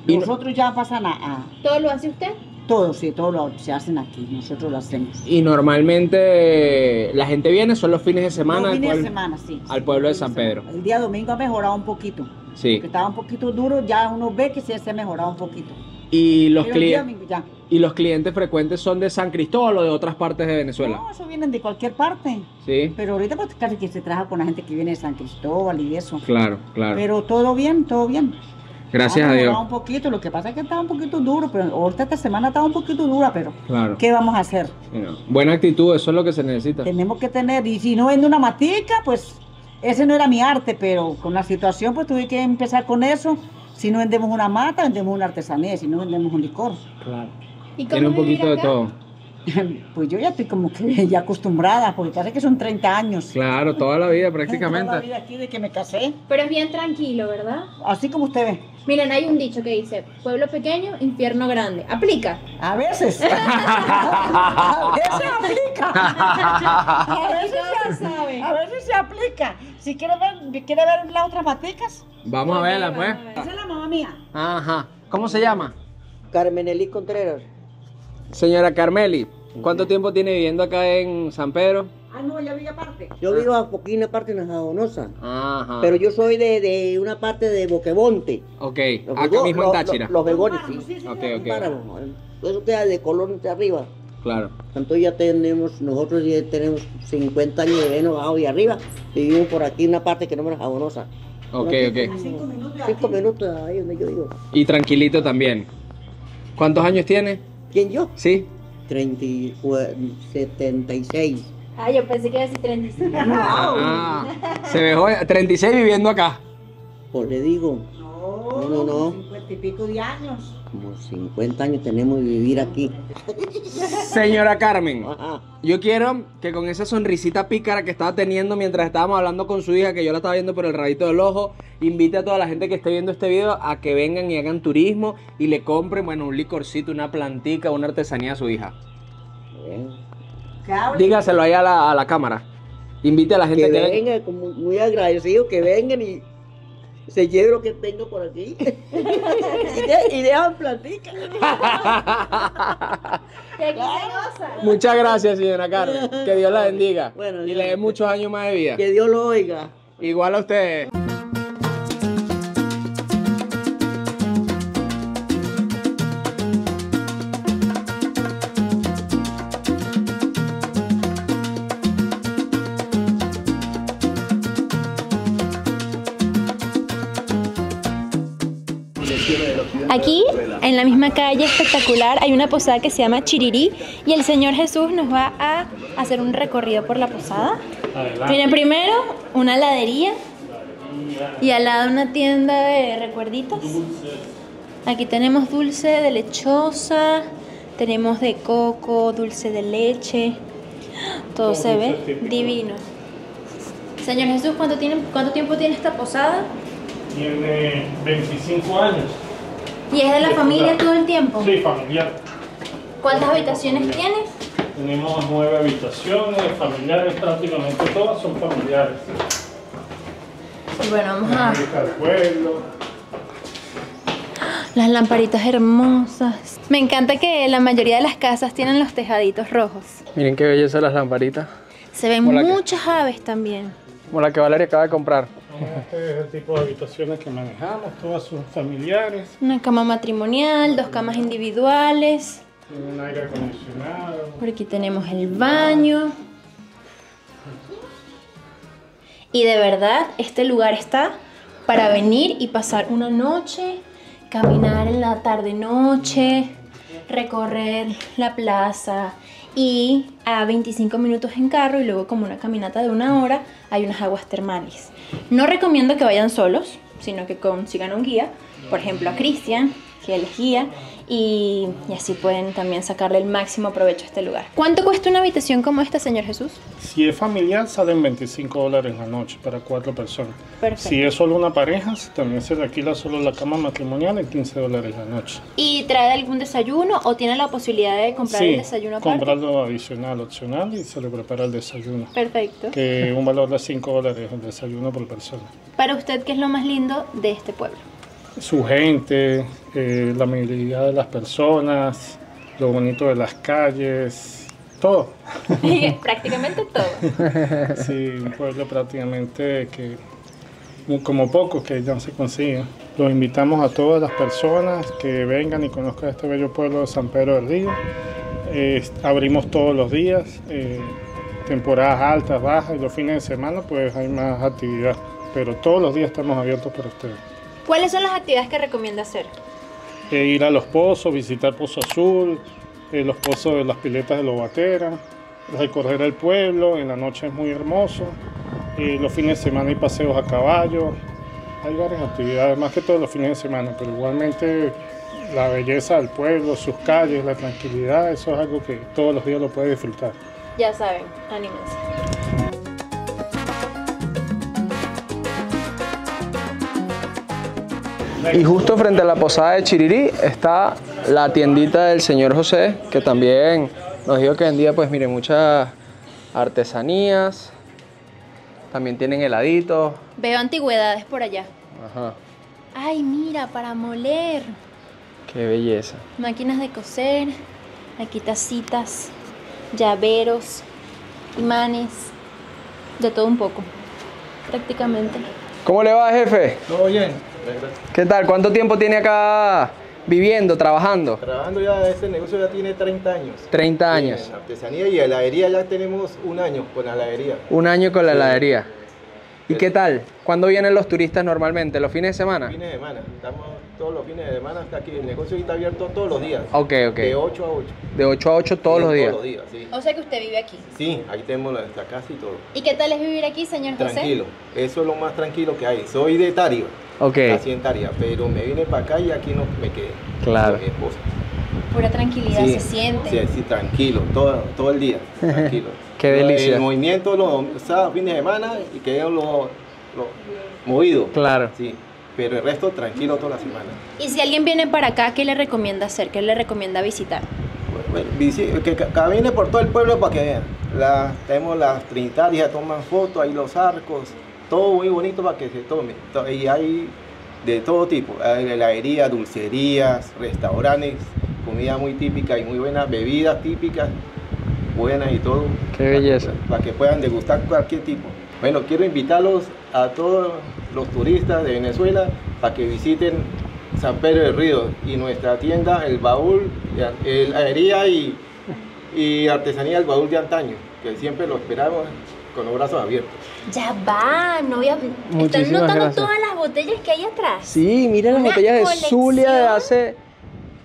Nosotros ya pasan a... ¿Todo lo hace usted? Todo, sí, todo lo se hacen aquí, nosotros lo hacemos. Y normalmente la gente viene, son los fines de semana. Los fines de semana, sí. Al pueblo de San Pedro. El día domingo ha mejorado un poquito. Sí. Porque estaba un poquito duro, ya uno ve que se ha mejorado un poquito. Y los los clientes frecuentes son de San Cristóbal o de otras partes de Venezuela. No, eso vienen de cualquier parte. Sí. Pero ahorita pues casi que se trabaja con la gente que viene de San Cristóbal y eso. Claro, claro. Pero todo bien, todo bien. Gracias a Dios. Un poquito, lo que pasa es que estaba un poquito duro, pero ahorita esta semana estaba un poquito dura, pero claro. ¿Qué vamos a hacer? Buena actitud, eso es lo que se necesita. Tenemos que tener, y si no vende una matica, pues ese no era mi arte, pero con la situación pues tuve que empezar con eso. Si no vendemos una mata, vendemos una artesanía, si no vendemos un licor. Claro. ¿Y cómo tiene un poquito de todo? Pues yo ya estoy como que ya acostumbrada, porque parece que son 30 años. Claro, toda la vida prácticamente. Toda la vida aquí de que me casé. Pero es bien tranquilo, ¿verdad? Así como usted ve. Miren, hay un dicho que dice, pueblo pequeño, infierno grande. ¿Aplica? A veces. A veces aplica. A veces se aplica. Si quiere ver las otras maticas. Vamos a verla, pues. Esa es la mamá mía. Ajá. ¿Cómo se llama? Carmenelí Contreras. Señora Carmeli, ¿cuánto tiempo tiene viviendo acá en San Pedro? Ah, no, ya vive aparte. Yo vivo a poquina parte en la Jabonosa. Ajá. Pero yo soy de una parte de Boquebonte. Ok, acá mismo en Táchira. Los Begones, sí. Ok. Eso queda de Colón de arriba. Claro. Entonces nosotros ya tenemos 50 años de habernos bajado de arriba. Vivimos por aquí en una parte que no es Jabonosa. Ok. 5 minutos de ahí donde yo vivo. Y tranquilito también. ¿Cuántos años tiene? ¿Quién, yo? Sí. 76. Ah, yo pensé que iba a decir 35. Se dejó 36 viviendo acá. Pues le digo. No. 50 y pico de años. Como 50 años tenemos de vivir aquí. Señora Carmen, yo quiero que con esa sonrisita pícara que estaba teniendo mientras estábamos hablando con su hija, que yo la estaba viendo por el radito del ojo, invite a toda la gente que esté viendo este video a que vengan y hagan turismo y le compren, bueno, un licorcito, una plantica, una artesanía a su hija. Dígaselo ahí a la cámara. Invite a la gente que vengan, como muy agradecido, que vengan ese hielo que tengo por aquí. y dejan platica. Muchas gracias, señora Carmen. Que Dios la bendiga. Bueno, y le dé muchos años más de vida. Que Dios lo oiga. Igual a ustedes. Aquí, en la misma calle espectacular, hay una posada que se llama Chirirí y el Señor Jesús nos va a hacer un recorrido por la posada. Miren, primero una heladería y al lado una tienda de recuerditos. Aquí tenemos dulce de lechosa, tenemos de coco, dulce de leche, todo se ve divino. Señor Jesús, ¿cuánto tiempo tiene esta posada? Tiene 25 años. ¿Y es de la familia todo el tiempo? Sí, familiar. ¿Cuántas habitaciones tiene? Tenemos 9 habitaciones, familiares, prácticamente todas son familiares. Y bueno, vamos a... Al pueblo. Las lamparitas hermosas. Me encanta que la mayoría de las casas tienen los tejaditos rojos. Miren qué belleza las lamparitas. Se ven muchas aves también. Como la que Valeria acaba de comprar. Este es el tipo de habitaciones que manejamos, todas son familiares. Una cama matrimonial, 2 camas individuales. Tiene un aire acondicionado. Por aquí tenemos el baño. Y de verdad, este lugar está para venir y pasar una noche, caminar en la tarde-noche, recorrer la plaza y a 25 minutos en carro y luego como una caminata de 1 hora hay unas aguas termales. No recomiendo que vayan solos, sino que consigan un guía, por ejemplo a Cristian, que él es guía, y así pueden también sacarle el máximo provecho a este lugar. ¿Cuánto cuesta una habitación como esta, señor Jesús? Si es familiar, salen $25 la noche para 4 personas. Perfecto. Si es solo una pareja, también se le alquila solo la cama matrimonial en $15 la noche. ¿Y trae algún desayuno o tiene la posibilidad de comprar el desayuno aparte? Comprarlo adicional, opcional, y se le prepara el desayuno. Perfecto. Que un valor de $5 el desayuno por persona. Para usted, ¿qué es lo más lindo de este pueblo? Su gente, la amabilidad de las personas, lo bonito de las calles, todo. Prácticamente todo. Sí, un pueblo prácticamente que, como pocos que ya se consiguen. Los invitamos a todas las personas que vengan y conozcan este bello pueblo de San Pedro del Río. Abrimos todos los días, temporadas altas, bajas, y los fines de semana pues hay más actividad, pero todos los días estamos abiertos para ustedes. ¿Cuáles son las actividades que recomienda hacer? Ir a los pozos, visitar Pozo Azul, los pozos de las piletas de Lobatera, recorrer el pueblo, en la noche es muy hermoso, los fines de semana hay paseos a caballo, hay varias actividades, más que todos los fines de semana, pero igualmente la belleza del pueblo, sus calles, la tranquilidad, eso es algo que todos los días lo puede disfrutar. Ya saben, anímense. Y justo frente a la posada de Chirirí está la tiendita del señor José, que también nos dijo que vendía, pues mire, muchas artesanías. También tienen heladitos. Veo antigüedades por allá. Ajá. Ay, mira, para moler. Qué belleza. Máquinas de coser, aquí tacitas, llaveros, imanes, de todo un poco, prácticamente. ¿Cómo le va, jefe? Todo bien. ¿Qué tal? ¿Cuánto tiempo tiene acá viviendo, trabajando? Trabajando ya, este negocio ya tiene 30 años. 30 años. En artesanía y heladería ya tenemos 1 año con la heladería. 1 año con la heladería. ¿Y qué tal? ¿Cuándo vienen los turistas normalmente? ¿Los fines de semana? Fines de semana. Estamos todos los fines de semana hasta aquí. El negocio está abierto todos los días. Ok, ok. De 8 a 8. De 8 a 8 todos los días. Todos los días, sí. O sea que usted vive aquí. Sí, ahí tenemos nuestra casa y todo. ¿Y qué tal es vivir aquí, señor José? Tranquilo. Eso es lo más tranquilo que hay. Soy de Tario. Ok. Nací en Taria, pero me vine para acá y aquí no me quedé. Claro. Con mi esposa. Pura tranquilidad Sí, se siente. Sí, sí, tranquilo, todo el día, tranquilo. Qué delicia. El movimiento los sábados, fines de semana y que lo movido. Claro. Sí, pero el resto tranquilo toda la semana. Y si alguien viene para acá, ¿qué le recomienda hacer? ¿Qué le recomienda visitar? Bueno, que camine por todo el pueblo para que vean. Tenemos las trinitarias, toman fotos, ahí los arcos, todo muy bonito para que se tome. Y hay de todo tipo, hay heladerías, dulcerías, restaurantes, comida muy típica y muy buena, bebidas típicas, buenas y todo. Qué belleza. Para que puedan degustar cualquier tipo. Bueno, quiero invitarlos a todos los turistas de Venezuela para que visiten San Pedro del Río y nuestra tienda El Baúl, heladería y artesanía El Baúl de antaño, que siempre lo esperamos con los brazos abiertos. Ya va, no voy a... ¿Están notando todas las botellas que hay atrás? Sí, miren las botellas de Zulia de hace...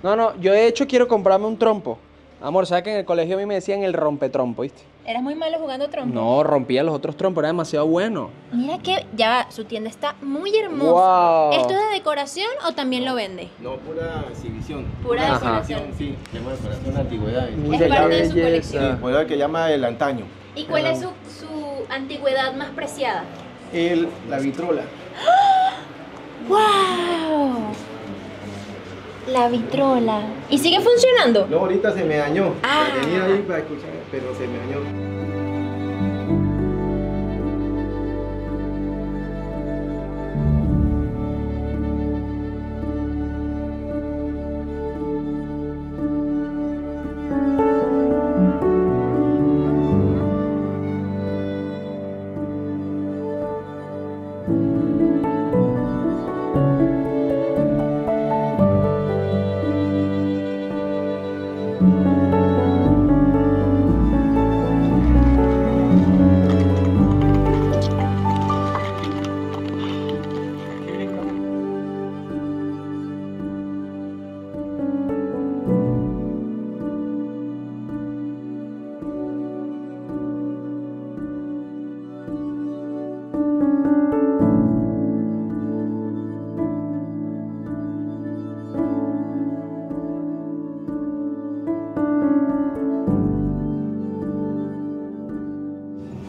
No, yo de hecho quiero comprarme un trompo. Amor, ¿sabes que en el colegio a mí me decían el rompetrompo, viste? ¿Eras muy malo jugando trompo? No, rompía los otros trompos, era demasiado bueno. Mira que ya va, su tienda está muy hermosa. Wow. ¿Esto es de decoración o también lo vende? No, pura exhibición. Pura exhibición. Sí, llama decoración de antigüedades. Es parte de su colección. Sí, modelo que llama el antaño. ¿Y cuál es su antigüedad más preciada? La vitrola. ¡Wow! La vitrola. ¿Y sigue funcionando? No, ahorita se me dañó. Ah. La tenía ahí para escuchar, pero se me dañó.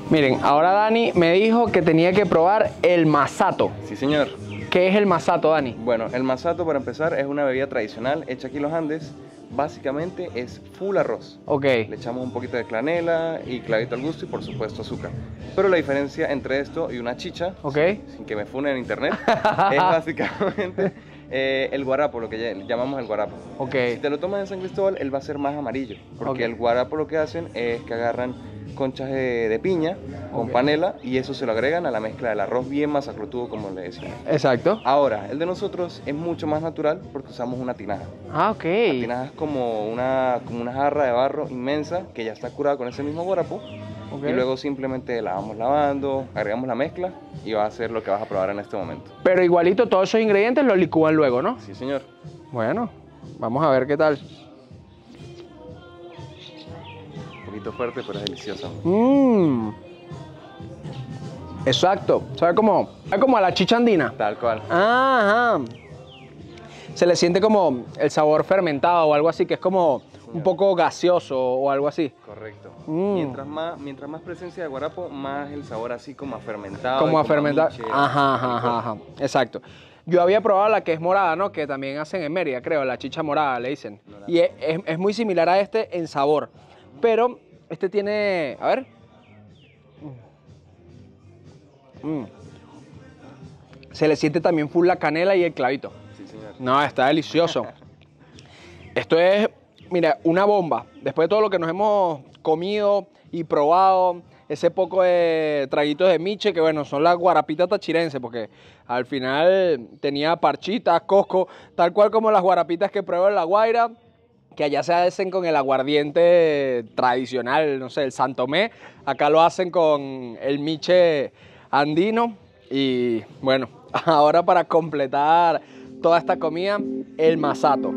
Miren, ahora Dani me dijo que tenía que probar el masato. Sí, señor. ¿Qué es el masato, Dani? Bueno, el masato, para empezar, es una bebida tradicional hecha aquí en los Andes. Básicamente es full arroz. Ok. Le echamos un poquito de canela y clavito al gusto y por supuesto azúcar. Pero la diferencia entre esto y una chicha, sin que me funen en internet, es básicamente el guarapo, lo que llamamos el guarapo. Okay. Si te lo tomas en San Cristóbal, él va a ser más amarillo, porque el guarapo lo que hacen es que agarran conchas de piña con panela y eso se lo agregan a la mezcla del arroz bien masacrotudo, como le decimos. Exacto. Ahora, el de nosotros es mucho más natural porque usamos una tinaja. Ah, ok. La tinaja es como una jarra de barro inmensa que ya está curada con ese mismo guarapo. Okay. Y luego simplemente la vamos lavando, agregamos la mezcla y va a ser lo que vas a probar en este momento. Pero igualito todos esos ingredientes los licúan luego, ¿no? Sí, señor. Bueno, vamos a ver qué tal. Un poquito fuerte, pero es delicioso. Exacto. Sabe como a la chicha andina. Tal cual. Ajá. Se le siente como el sabor fermentado o algo así, que es como un poco gaseoso o algo así. Correcto. Mientras más presencia de guarapo, más el sabor así como a fermentado. Como a fermentar. Ajá. Exacto. Yo había probado la que es morada, ¿no? Que también hacen en Mérida, creo, la chicha morada le dicen. Y es muy similar a este en sabor. Pero este tiene, a ver. Se le siente también full la canela y el clavito. Sí, señor. No, está delicioso. Esto es, mira, una bomba. Después de todo lo que nos hemos comido y probado, ese poco de traguitos de miche, que bueno, son las guarapitas tachirenses, porque al final tenía parchitas, coco, tal cual como las guarapitas que pruebo en La Guaira, que allá se hacen con el aguardiente tradicional, no sé, el Santomé. Acá lo hacen con el miche andino. Y bueno, ahora para completar toda esta comida, el masato.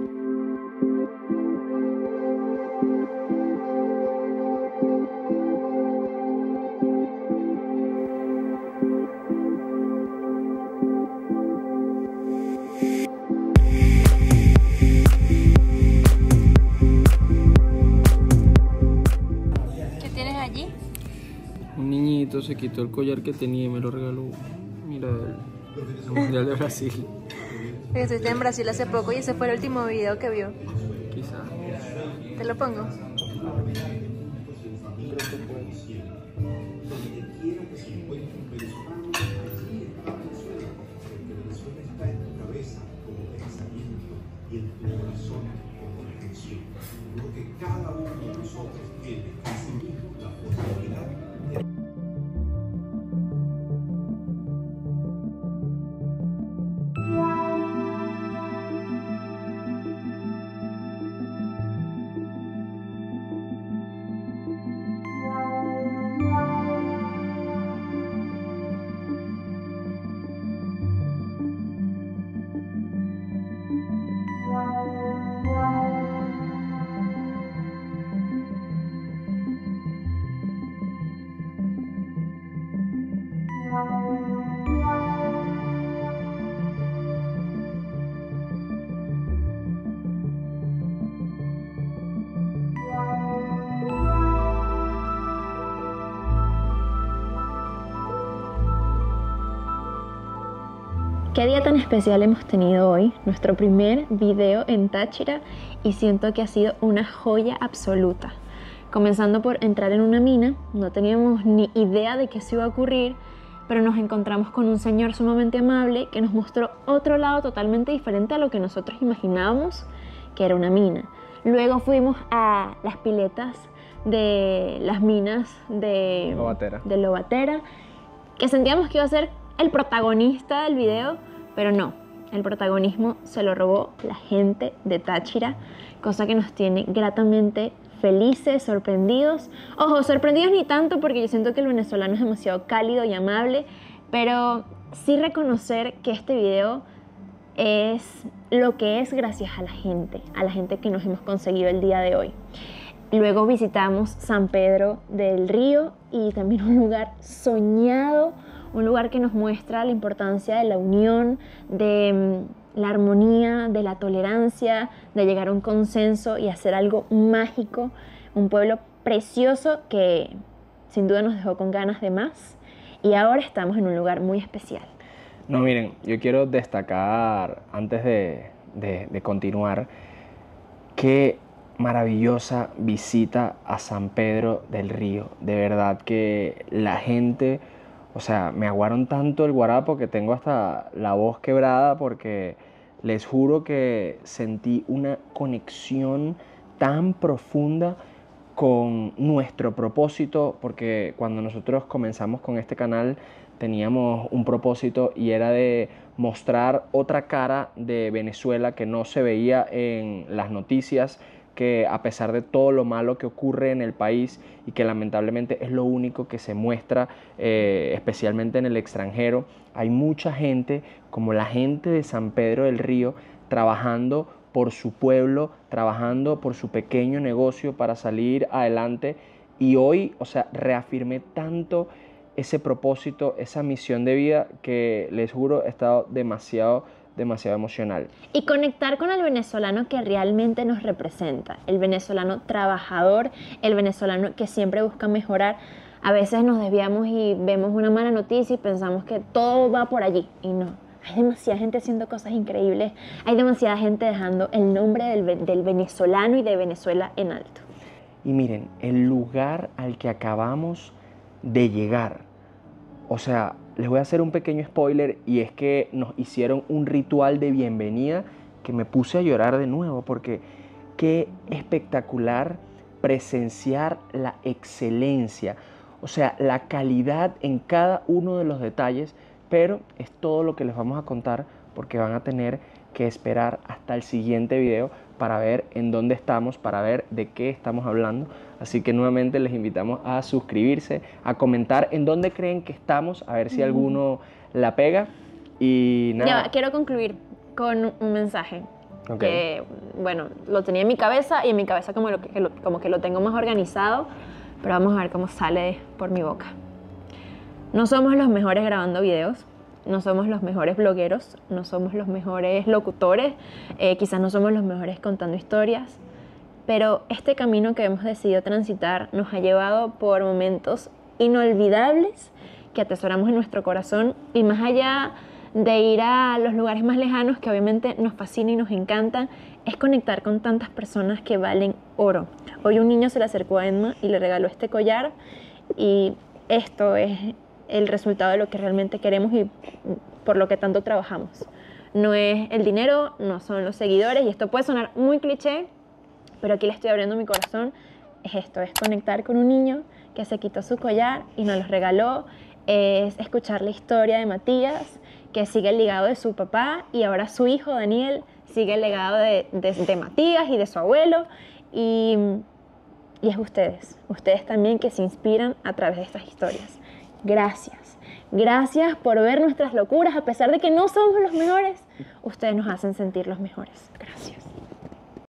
Un niñito se quitó el collar que tenía y me lo regaló. Mira, el Mundial de Brasil. Estuviste en Brasil hace poco y ese fue el último video que vio. Quizá. ¿Te lo pongo? Qué día tan especial hemos tenido hoy, nuestro primer video en Táchira, y siento que ha sido una joya absoluta. Comenzando por entrar en una mina, no teníamos ni idea de que eso iba a ocurrir, pero nos encontramos con un señor sumamente amable que nos mostró otro lado totalmente diferente a lo que nosotros imaginábamos que era una mina. Luego fuimos a las piletas de las minas de Lobatera, que sentíamos que iba a ser el protagonista del video, pero no, el protagonismo se lo robó la gente de Táchira, cosa que nos tiene gratamente felices, sorprendidos. Ojo, sorprendidos ni tanto, porque yo siento que el venezolano es demasiado cálido y amable, pero sí reconocer que este video es lo que es gracias a la gente que nos hemos conseguido el día de hoy. Luego visitamos San Pedro del Río, y también un lugar soñado, un lugar que nos muestra la importancia de la unión, de la armonía, de la tolerancia, de llegar a un consenso y hacer algo mágico. Un pueblo precioso que sin duda nos dejó con ganas de más, y ahora estamos en un lugar muy especial. No, miren, yo quiero destacar, antes de continuar, qué maravillosa visita a San Pedro del Río. De verdad que la gente, o sea, me aguaron tanto el guarapo que tengo hasta la voz quebrada, porque les juro que sentí una conexión tan profunda con nuestro propósito, porque cuando nosotros comenzamos con este canal teníamos un propósito, y era de mostrar otra cara de Venezuela que no se veía en las noticias, que a pesar de todo lo malo que ocurre en el país y que lamentablemente es lo único que se muestra, especialmente en el extranjero, hay mucha gente como la gente de San Pedro del Río trabajando por su pueblo, trabajando por su pequeño negocio para salir adelante. Y hoy, o sea, reafirmé tanto ese propósito, esa misión de vida, que les juro he estado demasiado emocional. Y conectar con el venezolano que realmente nos representa, el venezolano trabajador, el venezolano que siempre busca mejorar. A veces nos desviamos y vemos una mala noticia y pensamos que todo va por allí, y no. Hay demasiada gente haciendo cosas increíbles, hay demasiada gente dejando el nombre del venezolano y de Venezuela en alto. Y miren, el lugar al que acabamos de llegar, o sea, les voy a hacer un pequeño spoiler, y es que nos hicieron un ritual de bienvenida que me puse a llorar de nuevo, porque qué espectacular presenciar la excelencia, o sea, la calidad en cada uno de los detalles. Pero es todo lo que les vamos a contar, porque van a tener que esperar hasta el siguiente video para ver en dónde estamos, para ver de qué estamos hablando. Así que nuevamente les invitamos a suscribirse, a comentar en dónde creen que estamos, a ver si alguno la pega. Y nada. Ya, quiero concluir con un mensaje. Que, bueno, lo tenía en mi cabeza, y en mi cabeza como que lo tengo más organizado, pero vamos a ver cómo sale por mi boca. No somos los mejores grabando videos, no somos los mejores blogueros, no somos los mejores locutores, quizás no somos los mejores contando historias, pero este camino que hemos decidido transitar nos ha llevado por momentos inolvidables que atesoramos en nuestro corazón, y más allá de ir a los lugares más lejanos que obviamente nos fascinan y nos encantan, es conectar con tantas personas que valen oro. Hoy un niño se le acercó a Emma y le regaló este collar, y esto es el resultado de lo que realmente queremos y por lo que tanto trabajamos. No es el dinero, no son los seguidores, y esto puede sonar muy cliché, pero aquí le estoy abriendo mi corazón. Es esto, es conectar con un niño que se quitó su collar y nos lo regaló, es escuchar la historia de Matías, que sigue el legado de su papá, y ahora su hijo Daniel sigue el legado de Matías y de su abuelo, y es ustedes también que se inspiran a través de estas historias. Gracias. Gracias por ver nuestras locuras, a pesar de que no somos los mejores. Ustedes nos hacen sentir los mejores.